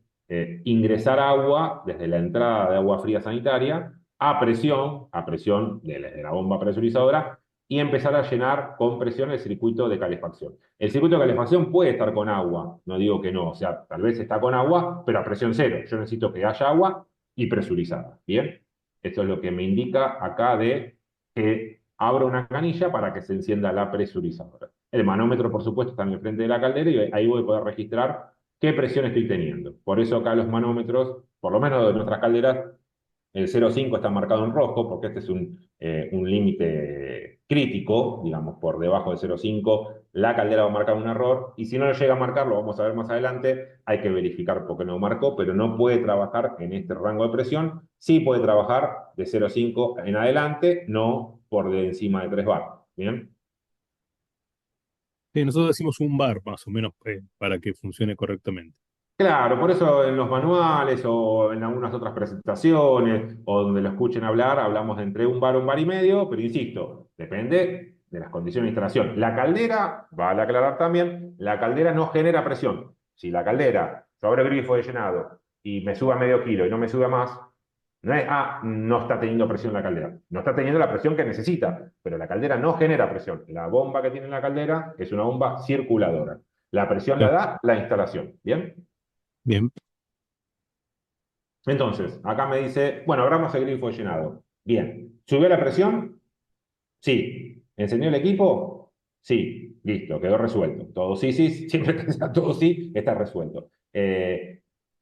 ingresar agua desde la entrada de agua fría sanitaria a presión de la bomba presurizadora, y empezar a llenar con presión el circuito de calefacción. El circuito de calefacción puede estar con agua, no digo que no, o sea, tal vez está con agua, pero a presión cero. Yo necesito que haya agua y presurizada, ¿bien? Esto es lo que me indica acá de que abro una canilla para que se encienda la presurizadora. El manómetro, por supuesto, está en el frente de la caldera y ahí voy a poder registrar qué presión estoy teniendo. Por eso acá los manómetros, por lo menos de nuestras calderas, el 0,5 está marcado en rojo porque este es un límite crítico, digamos, por debajo de 0,5 la caldera va a marcar un error y si no lo llega a marcar, lo vamos a ver más adelante, hay que verificar por qué no marcó, pero no puede trabajar en este rango de presión, sí puede trabajar de 0,5 en adelante, no por de encima de 3 bar, ¿bien? Sí, nosotros decimos un bar más o menos para que funcione correctamente. Claro, por eso en los manuales o en algunas otras presentaciones o donde lo escuchen hablar, hablamos de entre un bar y medio, pero insisto, depende de las condiciones de instalación. La caldera, vale aclarar también, la caldera no genera presión. Si la caldera, yo abro el grifo de llenado y me suba medio kilo y no me sube más, no es, no está teniendo presión la caldera. No está teniendo la presión que necesita, pero la caldera no genera presión. La bomba que tiene la caldera es una bomba circuladora. La presión la Claro. da la instalación, ¿bien? Bien, Entonces, acá me dice, bueno, abramos el grifo llenado. Bien. ¿Subió la presión? Sí. ¿Encendió el equipo? Sí. Listo, quedó resuelto. Todo sí, sí, siempre que sea todo sí, está resuelto.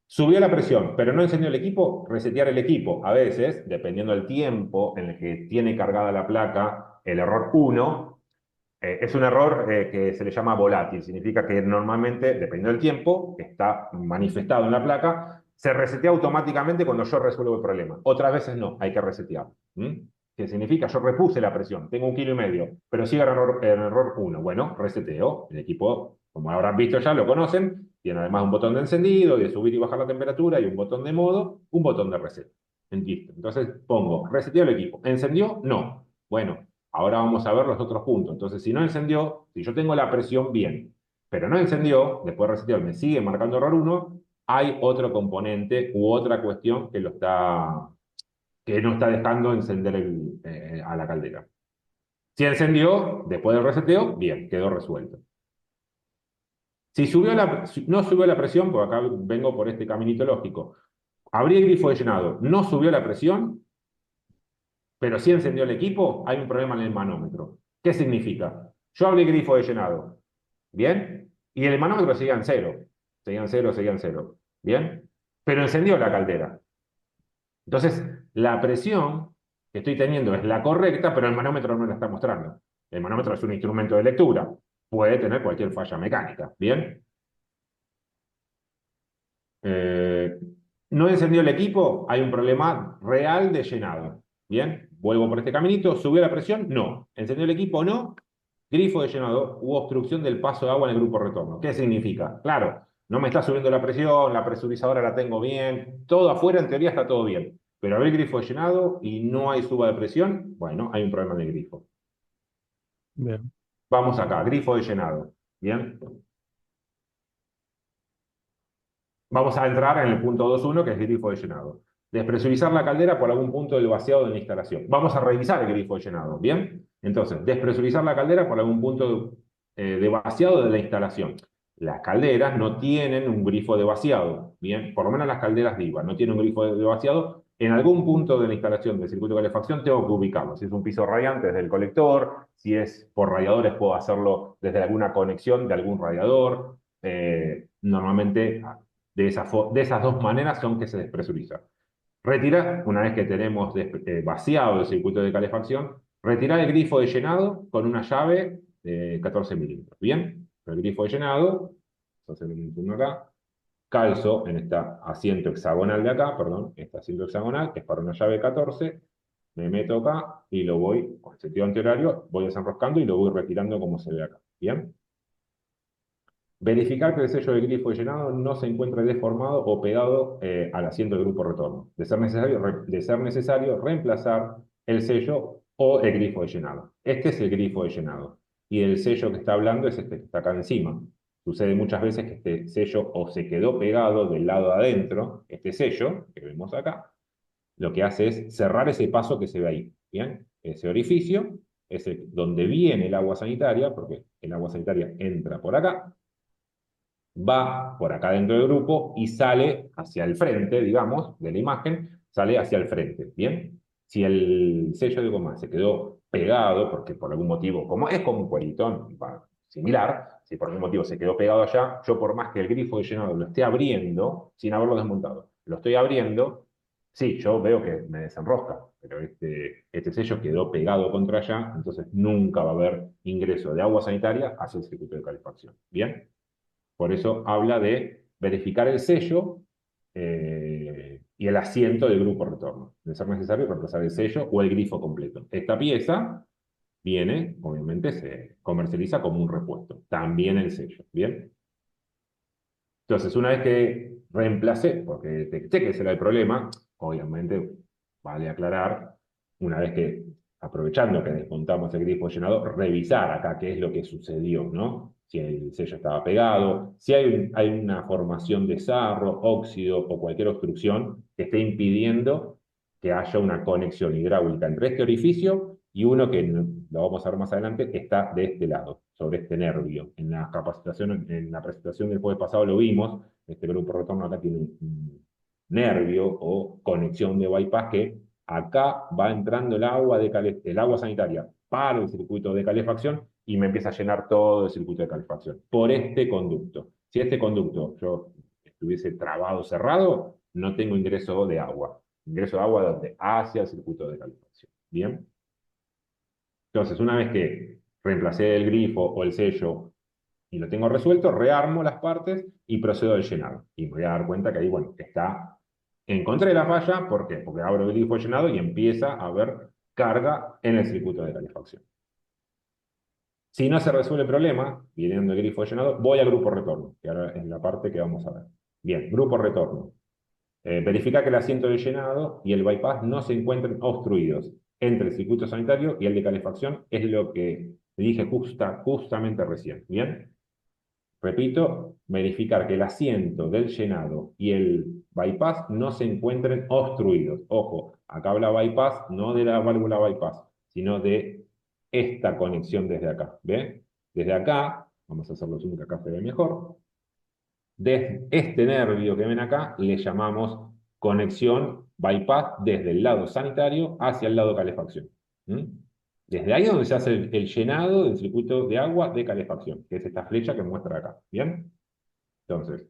Subió la presión, pero no encendió el equipo, resetear el equipo. A veces, dependiendo del tiempo en el que tiene cargada la placa, el error 1 es un error que se le llama volátil. Significa que normalmente, dependiendo del tiempo, está manifestado en la placa, se resetea automáticamente cuando yo resuelvo el problema. Otras veces no, hay que resetear. ¿Qué significa? Yo repuse la presión, tengo 1,5 kg, pero sigue el error 1. Bueno, reseteo. El equipo, como habrán visto ya, lo conocen. Tiene además un botón de encendido, de subir y bajar la temperatura, y un botón de modo, un botón de reset. Listo. Entonces pongo, reseteo el equipo. ¿Encendió? No. Bueno, ahora vamos a ver los otros puntos. Entonces, si no encendió, si yo tengo la presión bien, pero no encendió, después de resetear me sigue marcando error 1, hay otro componente u otra cuestión que no está dejando encender a la caldera. Si encendió, después del reseteo, bien, quedó resuelto. Si no subió la presión, porque acá vengo por este caminito lógico, abrí el grifo de llenado, no subió la presión, pero sí encendió el equipo, hay un problema en el manómetro. ¿Qué significa? Yo abrí el grifo de llenado, ¿bien? Y el manómetro seguía en cero, seguían cero, seguían cero, ¿bien? Pero encendió la caldera. Entonces, la presión que estoy teniendo es la correcta, pero el manómetro no la está mostrando. El manómetro es un instrumento de lectura, puede tener cualquier falla mecánica, ¿bien? Eh, no encendió el equipo, hay un problema real de llenado. Bien, vuelvo por este caminito, ¿subió la presión? No. ¿Encendió el equipo? No. Grifo de llenado u obstrucción del paso de agua en el grupo retorno. ¿Qué significa? Claro, no me está subiendo la presión, la presurizadora la tengo bien, todo afuera en teoría está todo bien. Pero abrí el grifo de llenado y no hay suba de presión, bueno, hay un problema de grifo. bien. Vamos acá, grifo de llenado. Bien. Vamos a entrar en el punto 2.1, que es el grifo de llenado. Despresurizar la caldera por algún punto del vaciado de la instalación. Vamos a revisar el grifo de llenado, ¿bien? Entonces, despresurizar la caldera por algún punto de vaciado de la instalación. Las calderas no tienen un grifo de vaciado, ¿bien? Por lo menos las calderas de IVA no tienen un grifo de vaciado. En algún punto de la instalación del circuito de calefacción tengo que ubicarlo. Si es un piso radiante, desde el colector. Si es por radiadores, puedo hacerlo desde alguna conexión de algún radiador. Normalmente de esas dos maneras son que se despresuriza. Retirar, una vez que tenemos vaciado el circuito de calefacción, retirar el grifo de llenado con una llave de 14 milímetros. Bien, el grifo de llenado, entonces uno acá, calzo en este asiento hexagonal de acá, perdón, este asiento hexagonal, que es para una llave 14, me meto acá y lo voy, con sentido antihorario, voy desenroscando y lo voy retirando como se ve acá. Bien. Verificar que el sello de grifo de llenado no se encuentre deformado o pegado al asiento del grupo retorno. De ser necesario, reemplazar el sello o el grifo de llenado. Este es el grifo de llenado. Y el sello que está hablando es este que está acá encima. Sucede muchas veces que este sello o se quedó pegado del lado de adentro, este sello que vemos acá, lo que hace es cerrar ese paso que se ve ahí. ¿Bien? Ese orificio es donde viene el agua sanitaria, porque el agua sanitaria entra por acá, va por acá dentro del grupo y sale hacia el frente, digamos, de la imagen, sale hacia el frente, ¿bien? Si el sello de goma se quedó pegado, porque por algún motivo, como es como un cuerito similar, si por algún motivo se quedó pegado allá, yo por más que el grifo de llenado lo esté abriendo, sin haberlo desmontado, lo estoy abriendo, sí, yo veo que me desenrosca, pero este sello quedó pegado contra allá, entonces nunca va a haber ingreso de agua sanitaria hacia el circuito de calefacción. ¿Bien? Por eso habla de verificar el sello y el asiento del grupo retorno. De ser necesario reemplazar el sello o el grifo completo. Esta pieza viene, obviamente, se comercializa como un repuesto. También el sello. ¿Bien? Entonces, una vez que reemplacé, porque detecté que ese era el problema, obviamente vale aclarar, una vez que, aprovechando que desmontamos el grifo llenado, revisar acá qué es lo que sucedió, ¿no? Si el sello estaba pegado, si hay una formación de sarro, óxido o cualquier obstrucción que esté impidiendo que haya una conexión hidráulica entre este orificio y uno que lo vamos a ver más adelante, está de este lado, sobre este nervio. En la capacitación, en la presentación del jueves pasado lo vimos, este grupo retorno acá tiene un nervio o conexión de bypass que acá va entrando el agua sanitaria para el circuito de calefacción y me empieza a llenar todo el circuito de calefacción por este conducto. Si este conducto yo estuviese trabado, cerrado, no tengo ingreso de agua. Ingreso de agua donde hacia el circuito de calefacción. ¿Bien? Entonces, una vez que reemplacé el grifo o el sello y lo tengo resuelto, rearmo las partes y procedo al llenado. Y me voy a dar cuenta que ahí, bueno, encontré la falla, ¿por qué? Porque abro el grifo llenado y empieza a haber carga en el circuito de calefacción. Si no se resuelve el problema, viniendo el grifo llenado, voy al grupo retorno, que ahora es la parte que vamos a ver. Bien, grupo retorno. Verifica que el asiento de llenado y el bypass no se encuentren obstruidos entre el circuito sanitario y el de calefacción, es lo que dije justamente recién. ¿Bien? Repito, verificar que el asiento del llenado y el bypass no se encuentren obstruidos. Ojo, acá habla bypass no de la válvula bypass, sino de esta conexión desde acá. ¿Ve? Desde acá, vamos a hacerlo zoom que acá se ve mejor. De este nervio que ven acá le llamamos conexión bypass desde el lado sanitario hacia el lado calefacción. ¿Mm? Desde ahí es donde se hace el llenado del circuito de agua de calefacción, que es esta flecha que muestra acá. ¿Bien? Entonces,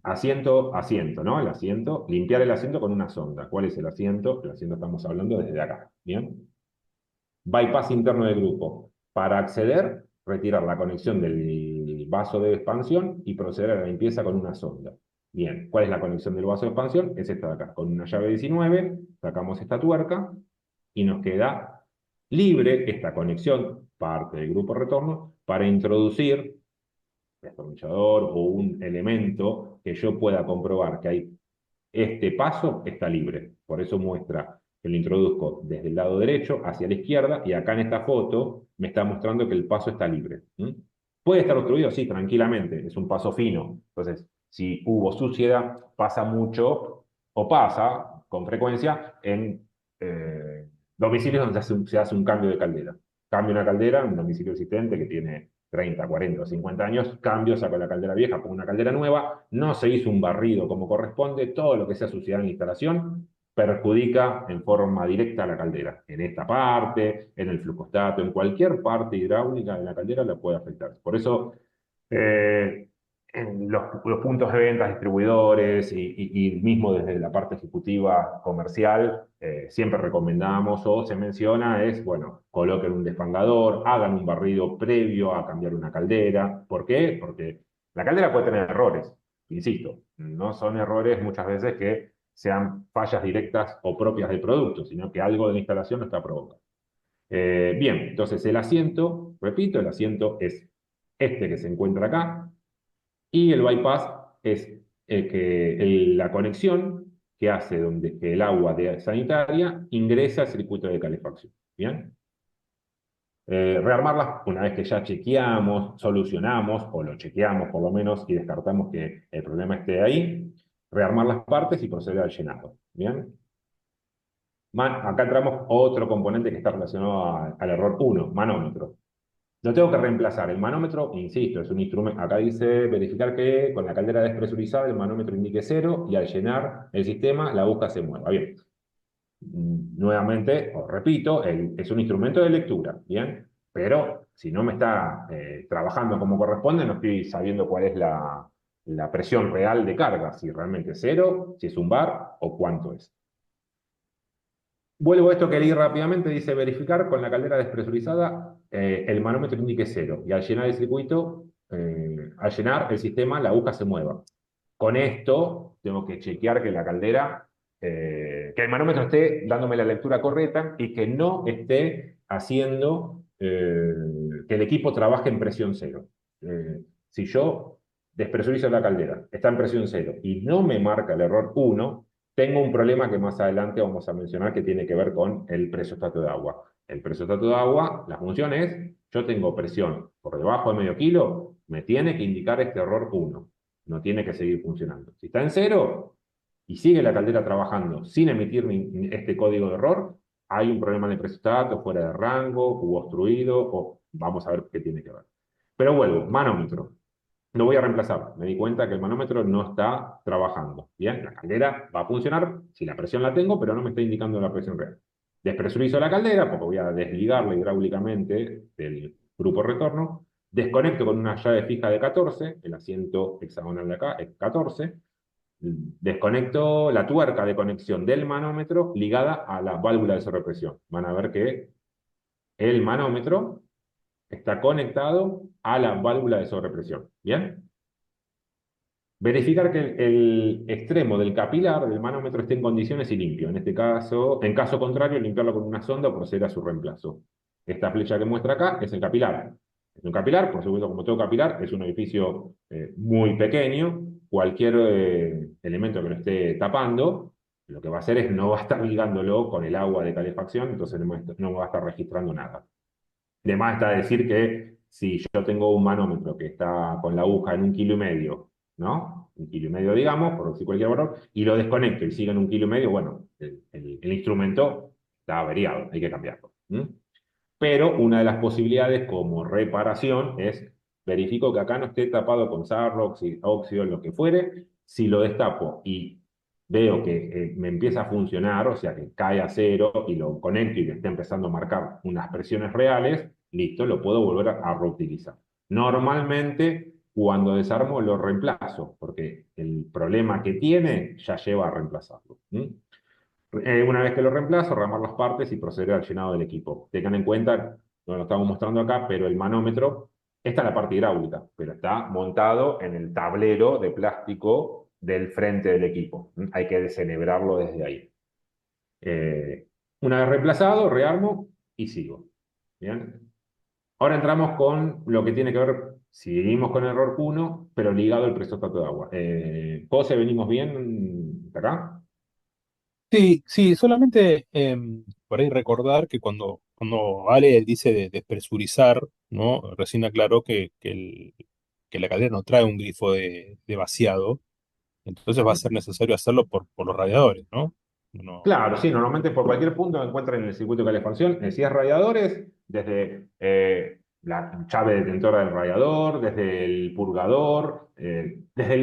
asiento, asiento, ¿no? El asiento, limpiar el asiento con una sonda. ¿Cuál es el asiento? El asiento estamos hablando desde acá. ¿Bien? Bypass interno del grupo. Para acceder, retirar la conexión del vaso de expansión y proceder a la limpieza con una sonda. Bien, ¿cuál es la conexión del vaso de expansión? Es esta de acá. Con una llave 19, sacamos esta tuerca y nos queda libre esta conexión, parte del grupo retorno, para introducir destornillador o un elemento que yo pueda comprobar que hay este paso está libre. Por eso muestra que lo introduzco desde el lado derecho hacia la izquierda y acá en esta foto me está mostrando que el paso está libre. ¿Mm? ¿Puede estar obstruido? Sí, tranquilamente. Es un paso fino. Entonces, si hubo suciedad, pasa mucho o pasa con frecuencia en domicilios donde se hace un cambio de caldera. Cambio una caldera, un domicilio existente que tiene 30, 40 o 50 años, cambio, saco la caldera vieja, pongo una caldera nueva, no se hizo un barrido como corresponde, todo lo que sea suciedad en la instalación perjudica en forma directa a la caldera. En esta parte, en el flujostato, en cualquier parte hidráulica de la caldera la puede afectar. Por eso, en los puntos de venta, distribuidores y mismo desde la parte ejecutiva comercial, siempre recomendamos o se menciona es, bueno, coloquen un desfangador, hagan un barrido previo a cambiar una caldera. ¿Por qué? Porque la caldera puede tener errores, insisto, no son errores muchas veces que sean fallas directas o propias del producto, sino que algo de la instalación lo está provocando. Bien, entonces el asiento, repito, el asiento es este que se encuentra acá, y el bypass es la conexión que hace donde que el agua sanitaria ingresa al circuito de calefacción. ¿Bien? Rearmarlas una vez que ya chequeamos, solucionamos, o lo chequeamos por lo menos y descartamos que el problema esté ahí, rearmar las partes y proceder al llenado. ¿Bien? Acá entramos otro componente que está relacionado al error 1, manómetro. Lo tengo que reemplazar. El manómetro, insisto, es un instrumento. Acá dice verificar que con la caldera despresurizada el manómetro indique 0 y al llenar el sistema la aguja se mueva. Bien. nuevamente, os repito, es un instrumento de lectura, ¿bien? Pero si no me está trabajando como corresponde, no estoy sabiendo cuál es la presión real de carga, si realmente es cero, si es un bar o cuánto es. Vuelvo a esto que leí rápidamente, dice verificar con la caldera despresurizada el manómetro indique cero y al llenar el circuito, al llenar el sistema, la aguja se mueva. Con esto tengo que chequear que la caldera, que el manómetro esté dándome la lectura correcta y que no esté haciendo que el equipo trabaje en presión cero. Si yo despresurizo la caldera, está en presión cero y no me marca el error 1, tengo un problema que más adelante vamos a mencionar que tiene que ver con el presostato de agua. El presostato de agua, la función es, yo tengo presión por debajo de medio kilo, me tiene que indicar este error 1. No tiene que seguir funcionando. Si está en cero y sigue la caldera trabajando sin emitir este código de error, hay un problema de presostato, fuera de rango, u obstruido, o vamos a ver qué tiene que ver. Pero vuelvo, manómetro. Lo voy a reemplazar. Me di cuenta que el manómetro no está trabajando. Bien, la caldera va a funcionar si la presión la tengo, pero no me está indicando la presión real. Despresurizo la caldera porque voy a desligarla hidráulicamente del grupo retorno. Desconecto con una llave fija de 14, el asiento hexagonal de acá es 14. Desconecto la tuerca de conexión del manómetro ligada a la válvula de sobrepresión. Van a ver que el manómetro está conectado a la válvula de sobrepresión. ¿Bien? Verificar que el extremo del capilar del manómetro esté en condiciones y limpio. En este caso, en caso contrario, limpiarlo con una sonda o proceder a su reemplazo. Esta flecha que muestra acá es el capilar. Es un capilar, por supuesto, como todo capilar, es un orificio muy pequeño. Cualquier elemento que lo esté tapando, lo que va a hacer es no va a estar ligándolo con el agua de calefacción, entonces no va a estar registrando nada. De más está decir que si yo tengo un manómetro que está con la aguja en 1,5 kg, ¿no? 1,5 kg, digamos, por decir cualquier valor, y lo desconecto y sigue en 1,5 kg, bueno, el instrumento está averiado, hay que cambiarlo. Pero una de las posibilidades como reparación es, verifico que acá no esté tapado con sarro, óxido, lo que fuere, si lo destapo y veo que me empieza a funcionar, o sea que cae a cero y lo conecto y me está empezando a marcar unas presiones reales, listo, lo puedo volver a reutilizar. Normalmente, cuando desarmo, lo reemplazo, porque el problema que tiene ya lleva a reemplazarlo. Una vez que lo reemplazo, ramar las partes y proceder al llenado del equipo. Tengan en cuenta, no lo estamos mostrando acá, pero el manómetro, esta es la parte hidráulica, pero está montado en el tablero de plástico del frente del equipo. Hay que desenhebrarlo desde ahí. Una vez reemplazado, rearmo y sigo. ¿Bien? Ahora entramos con lo que tiene que ver, seguimos con el error 1, pero ligado al presostato de agua. José, ¿venimos bien hasta acá? Sí, sí, solamente por ahí recordar que cuando Ale dice de despresurizar, ¿no? Recién aclaró que la caldera no trae un grifo de vaciado, entonces va a ser necesario hacerlo por los radiadores, ¿no? No, Claro, sí, normalmente por cualquier punto encuentran en el circuito de calefacción, si es radiadores, desde la llave detentora del radiador, desde el purgador,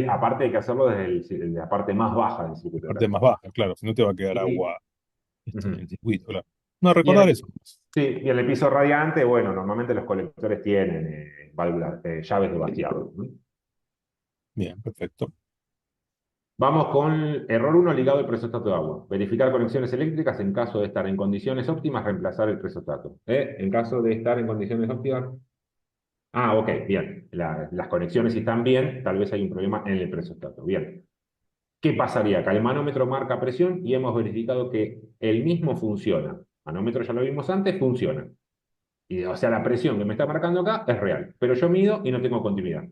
aparte hay que hacerlo desde la parte más baja del la circuito de parte más calefacción. baja, claro, si no te va a quedar Y, agua en ujú. el circuito, claro. No, Y en recordar el, eso. sí, y en el piso radiante, bueno, normalmente los colectores tienen válvulas, llaves de vaciado. Bien, perfecto. Vamos con error 1 ligado al presostato de agua. Verificar conexiones eléctricas en caso de estar en condiciones óptimas, reemplazar el presostato. En caso de estar en condiciones óptimas. Ah, ok, bien. Las conexiones están bien, tal vez hay un problema en el presostato. Bien. ¿Qué pasaría? Acá el manómetro marca presión y hemos verificado que el mismo funciona. Manómetro ya lo vimos antes, funciona. Y, o sea, la presión que me está marcando acá es real, pero yo mido y no tengo continuidad.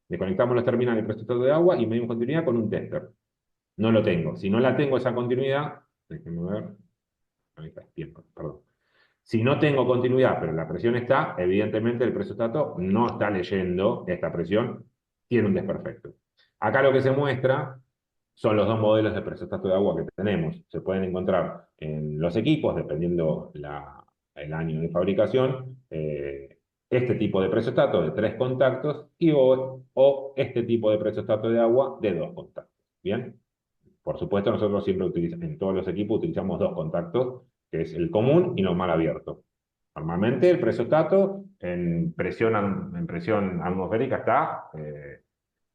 Le conectamos los terminales del presostato de agua y medimos continuidad con un tester. No lo tengo. Si no la tengo esa continuidad, déjenme ver. Ahí está, tiempo, perdón. Si no tengo continuidad, pero la presión está, evidentemente el presostato no está leyendo esta presión, tiene un desperfecto. Acá lo que se muestra son los dos modelos de presostato de agua que tenemos. Se pueden encontrar en los equipos, dependiendo el año de fabricación, este tipo de presostato de 3 contactos o este tipo de presostato de agua de 2 contactos. ¿Bien? Por supuesto, nosotros siempre utilizamos, en todos los equipos utilizamos 2 contactos que es el común y normal abierto. Normalmente el presostato en presión atmosférica está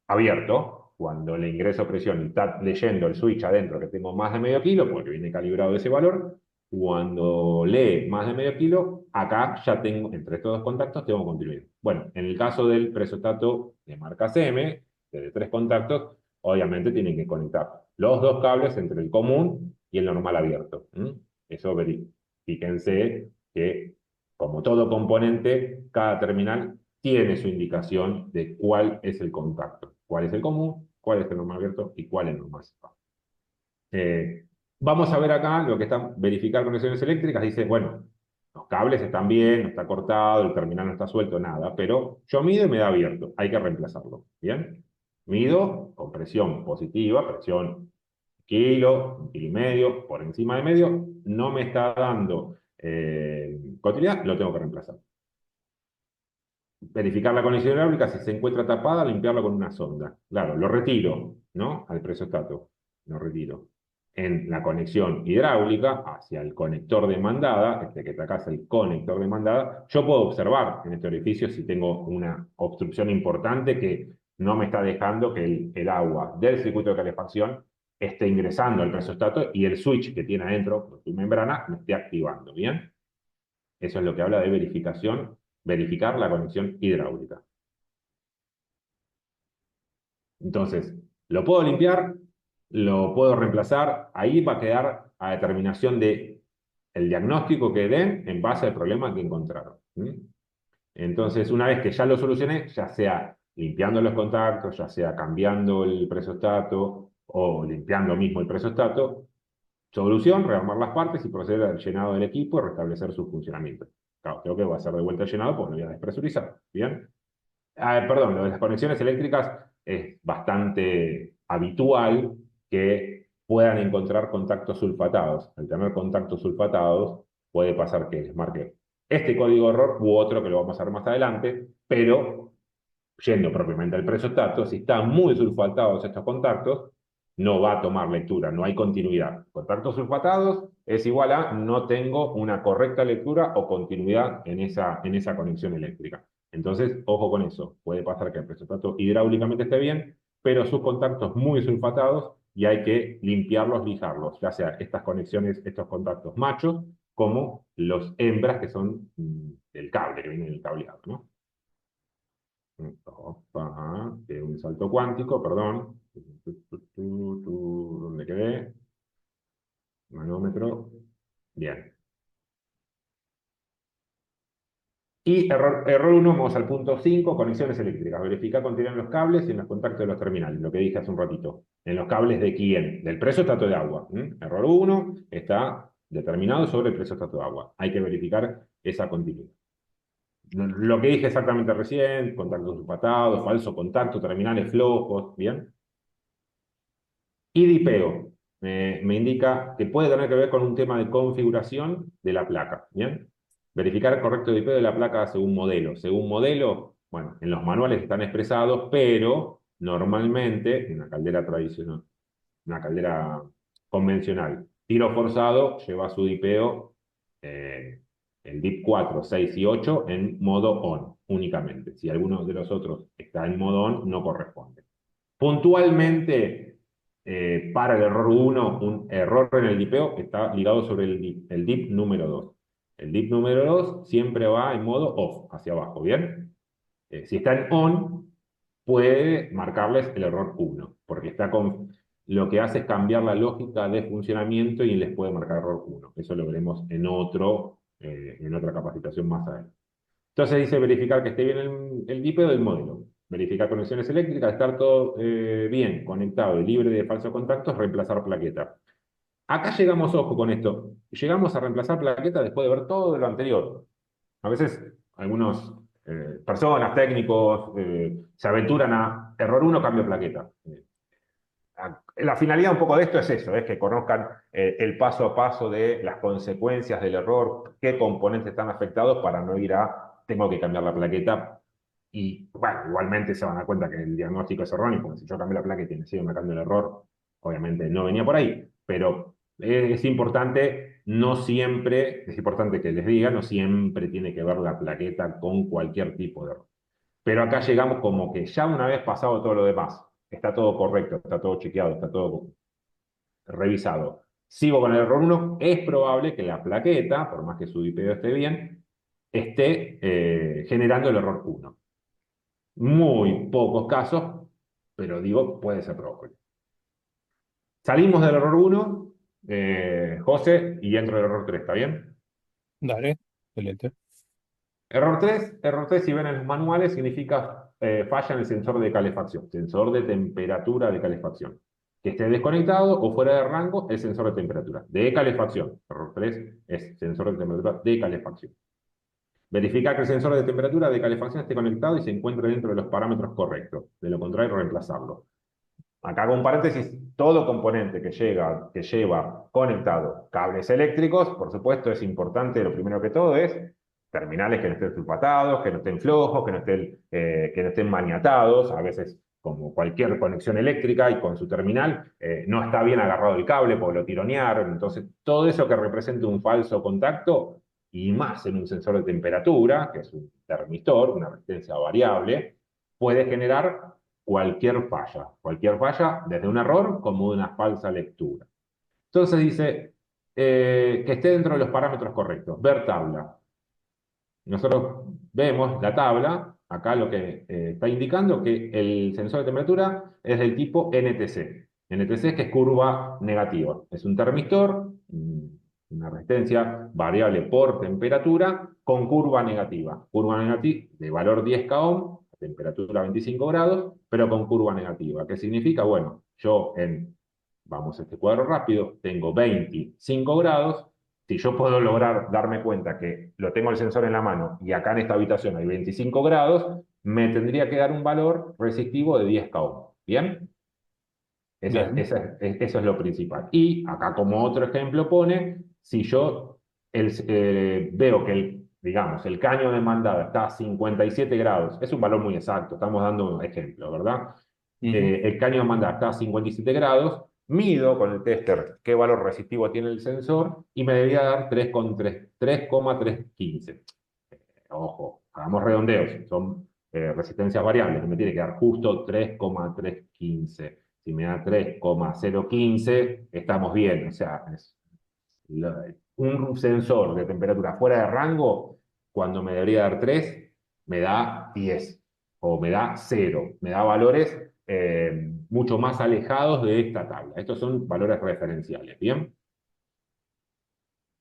abierto. Cuando le ingreso presión y está leyendo el switch adentro que tengo más de medio kilo, porque viene calibrado ese valor, cuando lee más de medio kilo, acá ya tengo, entre estos dos contactos, tengo continuidad. Bueno, en el caso del presostato de marca CM, de 3 contactos, obviamente tienen que conectar los dos cables entre el común y el normal abierto. Eso fíjense que, como todo componente, cada terminal tiene su indicación de cuál es el contacto, cuál es el común, cuál es el normal abierto y cuál es el normal cerrado. Vamos a ver acá lo que está verificar conexiones eléctricas. Dice, bueno, los cables están bien, no está cortado, el terminal no está suelto, nada, pero yo mido y me da abierto, hay que reemplazarlo. ¿Bien? Mido con presión positiva, presión kilo, 1,5 kilos, por encima de medio, no me está dando continuidad, lo tengo que reemplazar. Verificar la conexión hidráulica, si se encuentra tapada, limpiarlo con una sonda. Claro, lo retiro, ¿no? Al presostato, lo retiro. En la conexión hidráulica, hacia el conector de mandada, este que está acá es el conector de mandada, yo puedo observar en este orificio si tengo una obstrucción importante que no me está dejando que el agua del circuito de calefacción esté ingresando al presostato y el switch que tiene adentro, su membrana, me esté activando, ¿bien? Eso es lo que habla de verificar la conexión hidráulica. Entonces, lo puedo limpiar, lo puedo reemplazar, ahí va a quedar a determinación de el diagnóstico que den en base al problema que encontraron. Entonces, una vez que ya lo solucioné, ya sea limpiando los contactos, ya sea cambiando el presostato o limpiando mismo el presostato, solución, rearmar las partes y proceder al llenado del equipo y restablecer su funcionamiento. Claro, creo que va a ser de vuelta el llenado porque lo voy a despresurizar. ¿Bien? Perdón, lo de las conexiones eléctricas es bastante habitual que puedan encontrar contactos sulfatados. Al tener contactos sulfatados, puede pasar que les marque este código error u otro que lo vamos a ver más adelante, pero yendo propiamente al presostato, si están muy sulfatados estos contactos, no va a tomar lectura, no hay continuidad. Contactos sulfatados es igual a no tengo una correcta lectura o continuidad en esa conexión eléctrica. Entonces, ojo con eso. Puede pasar que el presostato hidráulicamente esté bien, pero sus contactos muy sulfatados y hay que limpiarlos, lijarlos, ya sea estas conexiones, estos contactos machos, como los hembras que son del cable, que viene del cableado, ¿no? Opa, de un salto cuántico, perdón. ¿Dónde quedé? Manómetro. Bien. Y error 1, vamos al punto 5, conexiones eléctricas. Verificar continuidad en los cables y en los contactos de los terminales, lo que dije hace un ratito. ¿En los cables de quién? Del presostato de agua. Error 1 está determinado sobre el presostato de agua. Hay que verificar esa continuidad. Lo que dije exactamente recién, contactos sulfatados, falso contacto, terminales flojos, ¿bien? Y dipeo, me indica que puede tener que ver con un tema de configuración de la placa, ¿bien? Verificar el correcto dipeo de la placa según modelo. Según modelo, bueno, en los manuales están expresados, pero normalmente, en una caldera tradicional, una caldera convencional, tiro forzado, lleva su dipeo, el DIP 4, 6 y 8 en modo on únicamente. Si alguno de los otros está en modo on, no corresponde. Puntualmente, para el error 1, un error en el dipeo está ligado sobre el DIP número 2. El DIP número 2 siempre va en modo off, hacia abajo, ¿bien? Si está en on, puede marcarles el error 1, porque lo que hace es cambiar la lógica de funcionamiento y les puede marcar error 1. Eso lo veremos en otra capacitación más adelante. Entonces dice verificar que esté bien el dipeo del modelo. Verificar conexiones eléctricas, estar todo bien conectado y libre de falsos contactos, reemplazar plaqueta. Acá llegamos, ojo con esto, llegamos a reemplazar plaqueta después de ver todo lo anterior. A veces algunos personas, técnicos, se aventuran a error 1, cambio plaqueta. La finalidad un poco de esto es eso, es que conozcan el paso a paso de las consecuencias del error, qué componentes están afectados para no ir tengo que cambiar la plaqueta. Y bueno, igualmente se van a dar cuenta que el diagnóstico es erróneo, porque si yo cambio la plaqueta y me sigo marcando el error, obviamente no venía por ahí. Pero es importante no siempre, es importante que les diga, no siempre tiene que ver la plaqueta con cualquier tipo de error. Pero acá llegamos como que ya una vez pasado todo lo demás, está todo correcto, está todo chequeado, está todo revisado. Sigo con el error 1, es probable que la plaqueta, por más que su IPO esté bien, esté generando el error 1. Muy pocos casos, pero digo, puede ser probable. Salimos del error 1, José, y entro del error 3, ¿está bien? Dale, excelente. Error 3, si ven en los manuales, significa falla en el sensor de calefacción, sensor de temperatura de calefacción. Que esté desconectado o fuera de rango el sensor de temperatura, de calefacción. Error 3 es sensor de temperatura de calefacción. Verificar que el sensor de temperatura de calefacción esté conectado y se encuentre dentro de los parámetros correctos. De lo contrario, reemplazarlo. Acá hago un paréntesis, todo componente que lleva conectado cables eléctricos, por supuesto es importante, lo primero que todo es terminales que no estén sulfatados, que no estén flojos, que no estén maniatados, a veces como cualquier conexión eléctrica y con su terminal no está bien agarrado el cable porque lo tironearon, entonces todo eso que represente un falso contacto y más en un sensor de temperatura, que es un termistor, una resistencia variable, puede generar cualquier falla, desde un error como de una falsa lectura. Entonces dice que esté dentro de los parámetros correctos, ver tabla. Nosotros vemos la tabla, acá lo que está indicando que el sensor de temperatura es del tipo NTC. NTC es que es curva negativa. Es un termistor, una resistencia variable por temperatura con curva negativa. Curva negativa de valor 10 k ohm, temperatura 25 grados, pero con curva negativa. ¿Qué significa? Bueno, yo vamos a este cuadro rápido, tengo 25 grados. Si yo puedo lograr darme cuenta que lo tengo el sensor en la mano y acá en esta habitación hay 25 grados, me tendría que dar un valor resistivo de 10 k ohm. ¿Bien? Bien, Eso es lo principal. Y acá como otro ejemplo pone, si yo veo que digamos, el caño de mandada está a 57 grados, es un valor muy exacto, estamos dando un ejemplo, ¿verdad? ujú, El caño de mandada está a 57 grados, mido con el tester qué valor resistivo tiene el sensor y me debería dar 3,315. Ojo, hagamos redondeos, son resistencias variables, me tiene que dar justo 3,315. Si me da 3,015, estamos bien. O sea, un sensor de temperatura fuera de rango, cuando me debería dar 3, me da 10 o me da 0. Me da valores mucho más alejados de esta tabla. Estos son valores referenciales, ¿bien?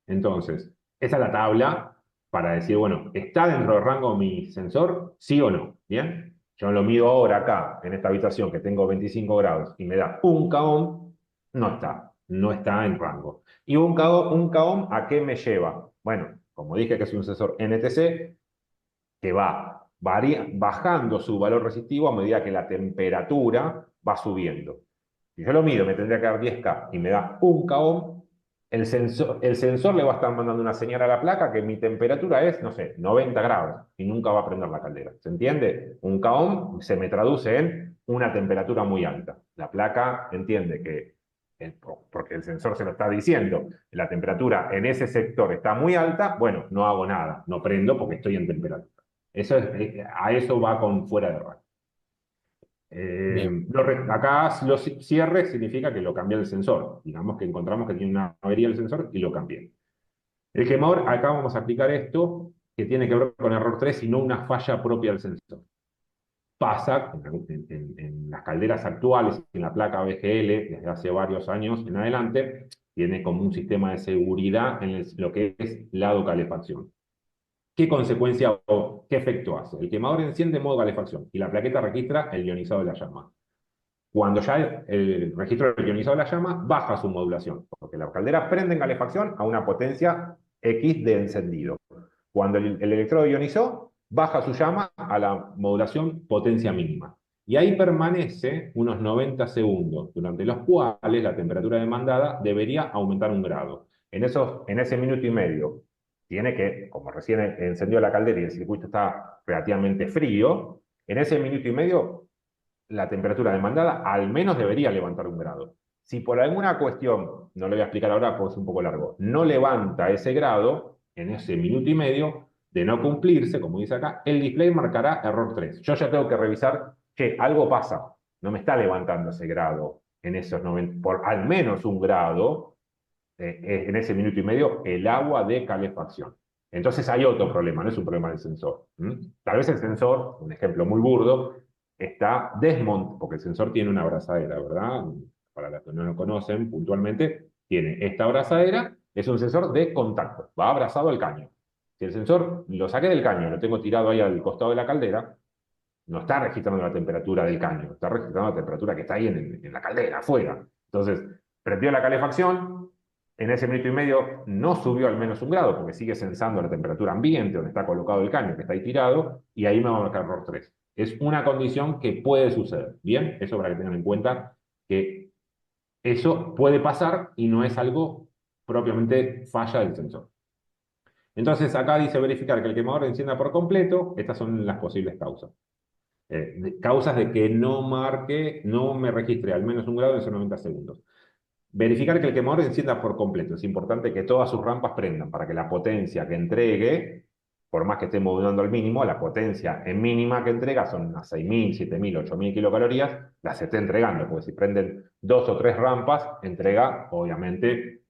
Entonces, esa es la tabla para decir, bueno, ¿está dentro del rango mi sensor? ¿Sí o no? ¿Bien? Yo lo mido ahora acá, en esta habitación que tengo 25 grados y me da un k ohm, no está en rango. ¿Y un k ohm a qué me lleva? Bueno, como dije que es un sensor NTC, que va bajando su valor resistivo a medida que la temperatura va subiendo. Si yo lo mido, me tendría que dar 10K y me da un K ohm, el sensor le va a estar mandando una señal a la placa que mi temperatura es, no sé, 90 grados y nunca va a prender la caldera. ¿Se entiende? Un K ohm se me traduce en una temperatura muy alta. La placa entiende que, porque el sensor se lo está diciendo, la temperatura en ese sector está muy alta, bueno, no hago nada, no prendo porque estoy en temperatura. A eso va con fuera de rango. bien. Acá los cierres significa que lo cambié el sensor. Digamos que encontramos que tiene una avería el sensor y lo cambié. El quemador, acá vamos a aplicar esto que tiene que ver con error 3 y no una falla propia del sensor. Pasa en las calderas actuales, en la placa BGL, desde hace varios años en adelante, tiene como un sistema de seguridad en lo que es lado calefacción. ¿Qué consecuencia o qué efecto hace? El quemador enciende en modo calefacción y la plaqueta registra el ionizado de la llama. Cuando ya el registro del ionizado de la llama, baja su modulación, porque la caldera prende en calefacción a una potencia X de encendido. Cuando el electrodo ionizó, baja su llama a la modulación potencia mínima. Y ahí permanece unos 90 segundos, durante los cuales la temperatura demandada debería aumentar 1 grado. En ese minuto y medio, tiene que, como recién encendió la caldera y el circuito está relativamente frío, en ese minuto y medio la temperatura demandada al menos debería levantar 1 grado. Si por alguna cuestión, no lo voy a explicar ahora porque es un poco largo, no levanta ese grado, en ese minuto y medio de no cumplirse, como dice acá, el display marcará error 3. Yo ya tengo que revisar que algo pasa, no me está levantando ese grado en esos 90, por al menos un grado, en ese minuto y medio, el agua de calefacción. Entonces hay otro problema, no es un problema del sensor. Tal vez el sensor, un ejemplo muy burdo, está desmontado, porque el sensor tiene una abrazadera, ¿verdad? Para los que no lo conocen puntualmente, tiene esta abrazadera, es un sensor de contacto, va abrazado al caño. Si el sensor lo saqué del caño, lo tengo tirado ahí al costado de la caldera, no está registrando la temperatura del caño, está registrando la temperatura que está ahí en la caldera, afuera. Entonces, prendió la calefacción, en ese minuto y medio no subió al menos un grado, porque sigue sensando la temperatura ambiente donde está colocado el caño, que está ahí tirado, y ahí me va a marcar error 3. Es una condición que puede suceder. Bien, eso para que tengan en cuenta que eso puede pasar y no es algo propiamente falla del sensor. Entonces acá dice verificar que el quemador encienda por completo. Estas son las posibles causas. Causas de que no marque, no me registre al menos un grado en esos 90 segundos. Verificar que el quemador encienda por completo. Es importante que todas sus rampas prendan para que la potencia que entregue, por más que esté modulando al mínimo, la potencia en mínima que entrega son unas 6.000, 7.000, 8.000 kilocalorías, las esté entregando, porque si prenden 2 o 3 rampas, entrega obviamente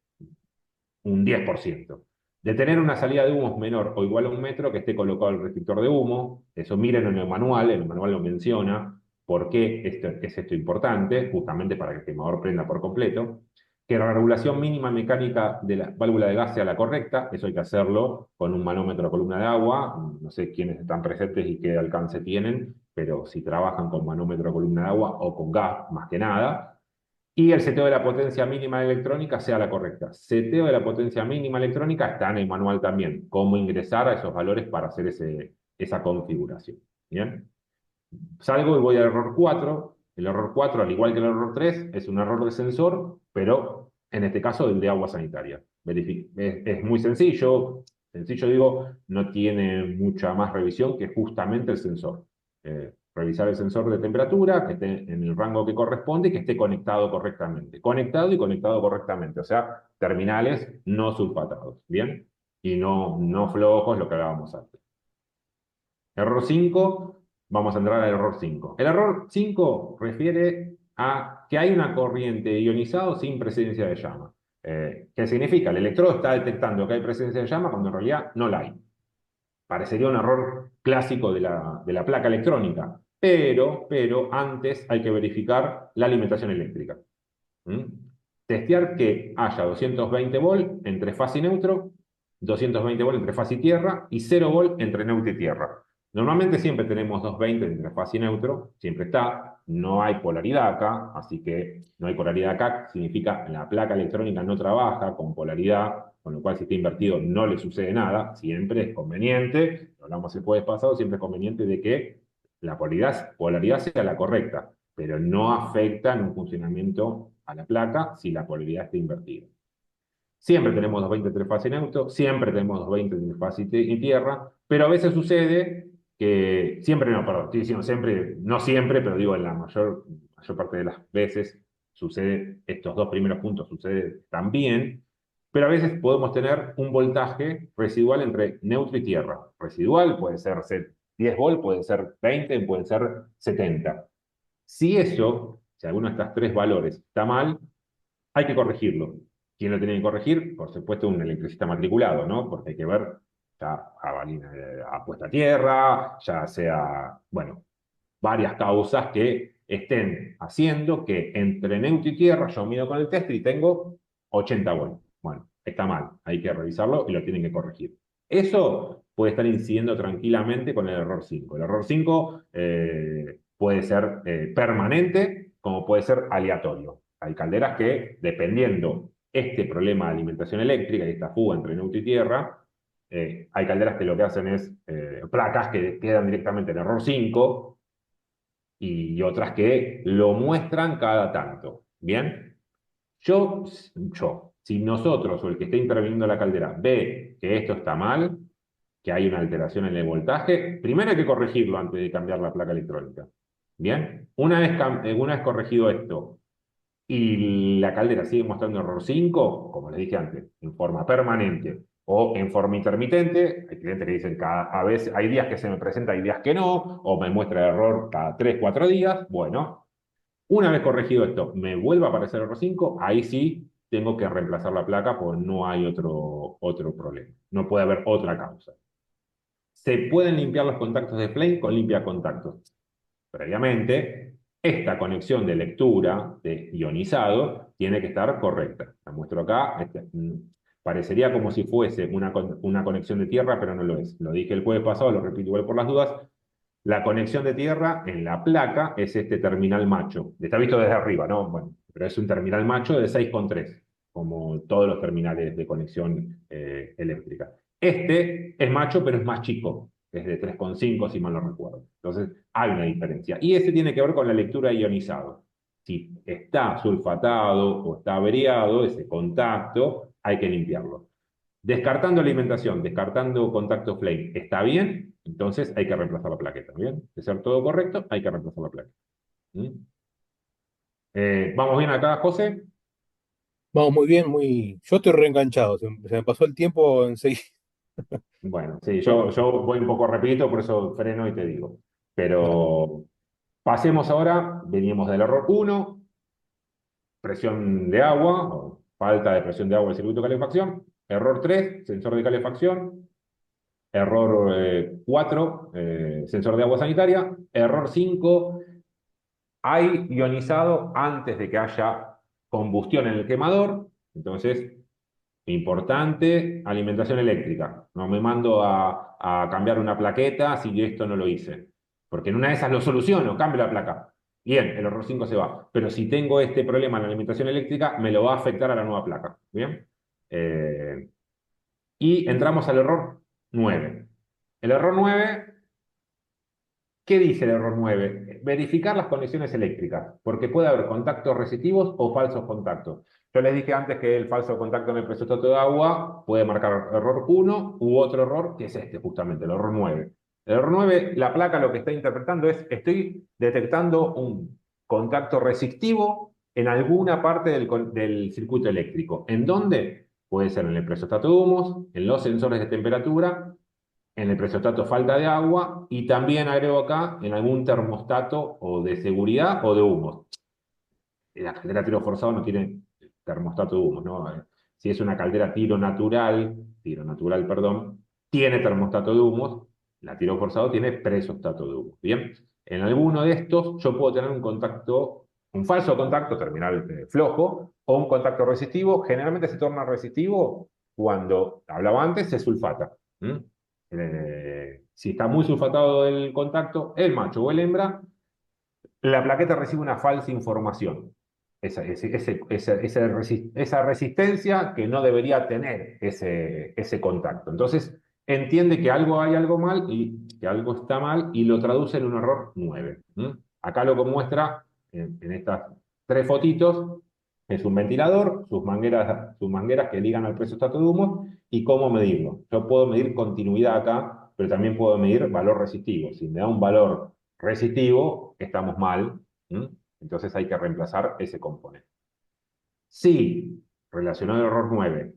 un 10%. De tener una salida de humos menor o igual a 1 metro que esté colocado el restrictor de humo, eso miren en el manual lo menciona, por qué es esto importante, justamente para que el quemador prenda por completo. Que la regulación mínima mecánica de la válvula de gas sea la correcta, eso hay que hacerlo con un manómetro a columna de agua, no sé quiénes están presentes y qué alcance tienen, pero si trabajan con manómetro a columna de agua o con gas, más que nada. Y el seteo de la potencia mínima electrónica sea la correcta. Seteo de la potencia mínima electrónica está en el manual también, cómo ingresar a esos valores para hacer esa configuración. ¿Bien? Salgo y voy al error 4. El error 4, al igual que el error 3, es un error de sensor, pero en este caso el de agua sanitaria. Es muy sencillo. Sencillo digo, no tiene mucha más revisión que justamente el sensor. Revisar el sensor de temperatura, que esté en el rango que corresponde y que esté conectado correctamente. Conectado y conectado correctamente, o sea, terminales no sulfatados, ¿bien? Y no flojos, lo que hablábamos antes. Error 5, vamos a entrar al error 5. El error 5 refiere a que hay una corriente ionizado sin presencia de llama. ¿Qué significa? El electrodo está detectando que hay presencia de llama cuando en realidad no la hay. Parecería un error clásico de la placa electrónica, pero antes hay que verificar la alimentación eléctrica. Testear que haya 220 volt entre fase y neutro, 220 volt entre fase y tierra y 0 volt entre neutro y tierra. Normalmente siempre tenemos 220 entre fase y neutro, siempre está, no hay polaridad acá, así que no hay polaridad acá, significa que la placa electrónica no trabaja con polaridad, con lo cual si está invertido no le sucede nada, siempre es conveniente, lo hablamos el jueves pasado, siempre es conveniente de que la polaridad sea la correcta, pero no afecta en un funcionamiento a la placa si la polaridad está invertida. Siempre tenemos 220 entre fase y neutro, siempre tenemos 220 entre fase y tierra, pero a veces sucede que, siempre no, perdón, estoy diciendo siempre, no siempre, pero digo en la mayor parte de las veces sucede, estos dos primeros puntos sucede también, pero a veces podemos tener un voltaje residual entre neutro y tierra. Residual puede ser 10 volt, puede ser 20, puede ser 70. Si alguno de estos tres valores está mal, hay que corregirlo. ¿Quién lo tiene que corregir? Por supuesto, un electricista matriculado, ¿no? Porque hay que ver ya a puesta a tierra, ya sea, bueno, varias causas que estén haciendo que entre neutro y tierra yo mido con el tester y tengo 80 volts. Bueno, está mal, hay que revisarlo y lo tienen que corregir. Eso puede estar incidiendo tranquilamente con el error 5. El error 5 puede ser permanente, como puede ser aleatorio. Hay calderas que, dependiendo este problema de alimentación eléctrica y esta fuga entre neutro y tierra, hay calderas que lo que hacen es placas que quedan directamente en error 5 y otras que lo muestran cada tanto. ¿Bien? Si nosotros o el que esté interviniendo la caldera ve que esto está mal, que hay una alteración en el voltaje, primero hay que corregirlo antes de cambiar la placa electrónica. ¿Bien? Una vez corregido esto, y la caldera sigue mostrando error 5, como les dije antes, en forma permanente o en forma intermitente, hay clientes que dicen a veces hay días que se me presenta, hay días que no, o me muestra error cada 3 4 días, bueno, una vez corregido esto, me vuelve a aparecer error 5, ahí sí tengo que reemplazar la placa porque no hay otro problema, no puede haber otra causa. Se pueden limpiar los contactos de Flame con limpia contactos. Previamente, esta conexión de lectura de ionizado tiene que estar correcta. La muestro acá. Parecería como si fuese una conexión de tierra, pero no lo es. Lo dije el jueves pasado, lo repito igual por las dudas. La conexión de tierra en la placa es este terminal macho. Está visto desde arriba, ¿no? Bueno, pero es un terminal macho de 6,3, como todos los terminales de conexión eléctrica. Este es macho, pero es más chico. Es de 3,5, si mal no recuerdo. Entonces, hay una diferencia. Y ese tiene que ver con la lectura ionizado. Si está sulfatado o está averiado, ese contacto, hay que limpiarlo. Descartando alimentación, descartando contacto flame, ¿está bien? Entonces hay que reemplazar la plaqueta, ¿bien? De ser todo correcto, hay que reemplazar la plaqueta. ¿Mm? ¿Vamos bien acá, José? Vamos muy bien, muy. Yo estoy reenganchado, se me pasó el tiempo enseguida. Bueno, sí, yo voy un poco rapidito, por eso freno y te digo. Dale. Pero pasemos ahora, veníamos del error 1, presión de agua, o falta de presión de agua del circuito de calefacción. Error 3, sensor de calefacción. Error 4, sensor de agua sanitaria. Error 5, hay ionizado antes de que haya combustión en el quemador. Entonces, importante, alimentación eléctrica. No me mando a cambiar una plaqueta si esto no lo hice. Porque en una de esas lo soluciono, cambio la placa. Bien, el error 5 se va. Pero si tengo este problema en la alimentación eléctrica, me lo va a afectar a la nueva placa. Bien. Y entramos al error 9. El error 9, ¿qué dice el error 9? Verificar las conexiones eléctricas, porque puede haber contactos resistivos o falsos contactos. Yo les dije antes que el falso contacto en el presostato de agua puede marcar error 1 u otro error, que es este justamente, el error 9. El error 9, la placa lo que está interpretando es, estoy detectando un contacto resistivo en alguna parte del circuito eléctrico. ¿En dónde? Puede ser en el presostato de humos, en los sensores de temperatura, en el presostato falta de agua y también agrego acá en algún termostato o de seguridad o de humos. La caldera tiro forzado no tiene termostato de humos, ¿no? Si es una caldera tiro natural, perdón, tiene termostato de humos, la tiro forzado tiene presostato de humos. Bien, en alguno de estos yo puedo tener un contacto, un falso contacto terminal flojo o un contacto resistivo. Generalmente se torna resistivo cuando, hablaba antes, se sulfata. ¿Mm? Si está muy sulfatado el contacto, el macho o el hembra, la plaqueta recibe una falsa información. Esa resistencia que no debería tener ese contacto. Entonces, entiende que hay algo mal y que algo está mal y lo traduce en un error 9. Acá lo que muestra en estas tres fotitos es un ventilador, sus mangueras que ligan al presostato de humo y cómo medirlo. Yo puedo medir continuidad acá, pero también puedo medir valor resistivo. Si me da un valor resistivo, estamos mal. Entonces hay que reemplazar ese componente. Si, relacionado al error 9,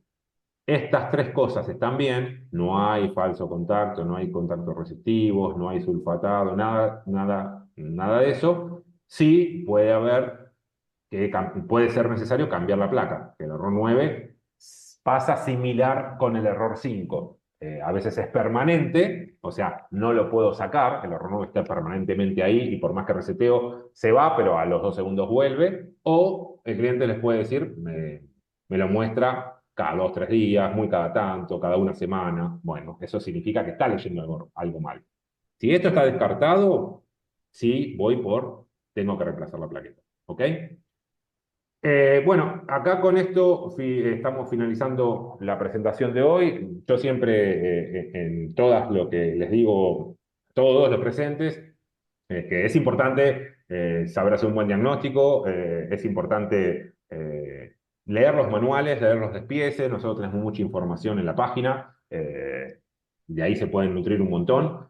estas tres cosas están bien, no hay falso contacto, no hay contactos resistivos, no hay sulfatado, nada de eso, sí puede haber puede ser necesario cambiar la placa. El error 9 pasa similar con el error 5. A veces es permanente, o sea, no lo puedo sacar, el error 9 está permanentemente ahí y por más que reseteo se va, pero a los 2 segundos vuelve. O el cliente les puede decir, me lo muestra cada 2, 3 días, muy cada tanto, cada una semana. Bueno, eso significa que está leyendo algo mal. Si esto está descartado, sí voy tengo que reemplazar la plaqueta. ¿Ok? Bueno, acá con esto estamos finalizando la presentación de hoy. Yo siempre, en todas lo que les digo, todos los presentes, que es importante saber hacer un buen diagnóstico, es importante leer los manuales, leer los despieces. Nosotros tenemos mucha información en la página, de ahí se pueden nutrir un montón.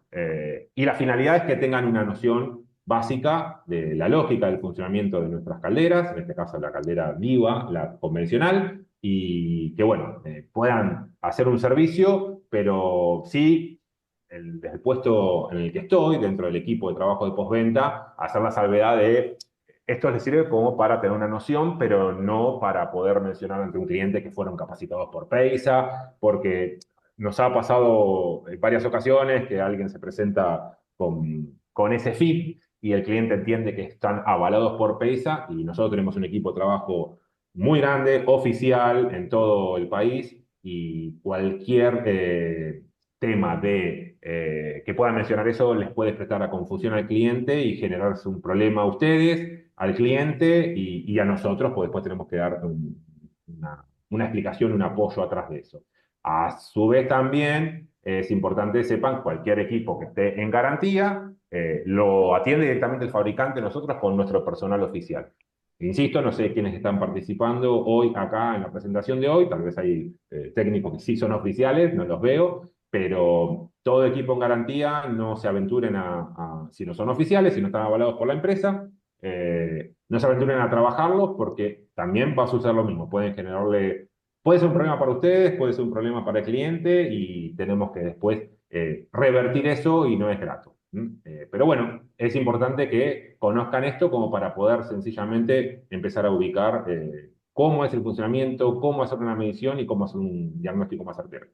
Y la finalidad es que tengan una noción básica de la lógica del funcionamiento de nuestras calderas, en este caso la caldera viva, la convencional, y que, bueno, puedan hacer un servicio, pero sí, desde el puesto en el que estoy, dentro del equipo de trabajo de postventa, hacer la salvedad de esto les sirve como para tener una noción, pero no para poder mencionar ante un cliente que fueron capacitados por Peisa, porque nos ha pasado en varias ocasiones que alguien se presenta con ese fit y el cliente entiende que están avalados por Peisa y nosotros tenemos un equipo de trabajo muy grande, oficial en todo el país y cualquier tema que puedan mencionar eso les puede prestar a confusión al cliente y generarse un problema a ustedes, al cliente y a nosotros, pues después tenemos que dar una explicación, un apoyo atrás de eso. A su vez también es importante que sepan cualquier equipo que esté en garantía, lo atiende directamente el fabricante nosotros con nuestro personal oficial. Insisto, no sé quiénes están participando hoy acá en la presentación de hoy, tal vez hay técnicos que sí son oficiales, no los veo, pero todo equipo en garantía no se aventuren si no son oficiales, si no están avalados por la empresa, no se aventuren a trabajarlos porque también va a suceder lo mismo, pueden generarle, puede ser un problema para ustedes, puede ser un problema para el cliente y tenemos que después revertir eso y no es grato. Pero bueno, es importante que conozcan esto como para poder sencillamente empezar a ubicar cómo es el funcionamiento, cómo hacer una medición y cómo hacer un diagnóstico más certero.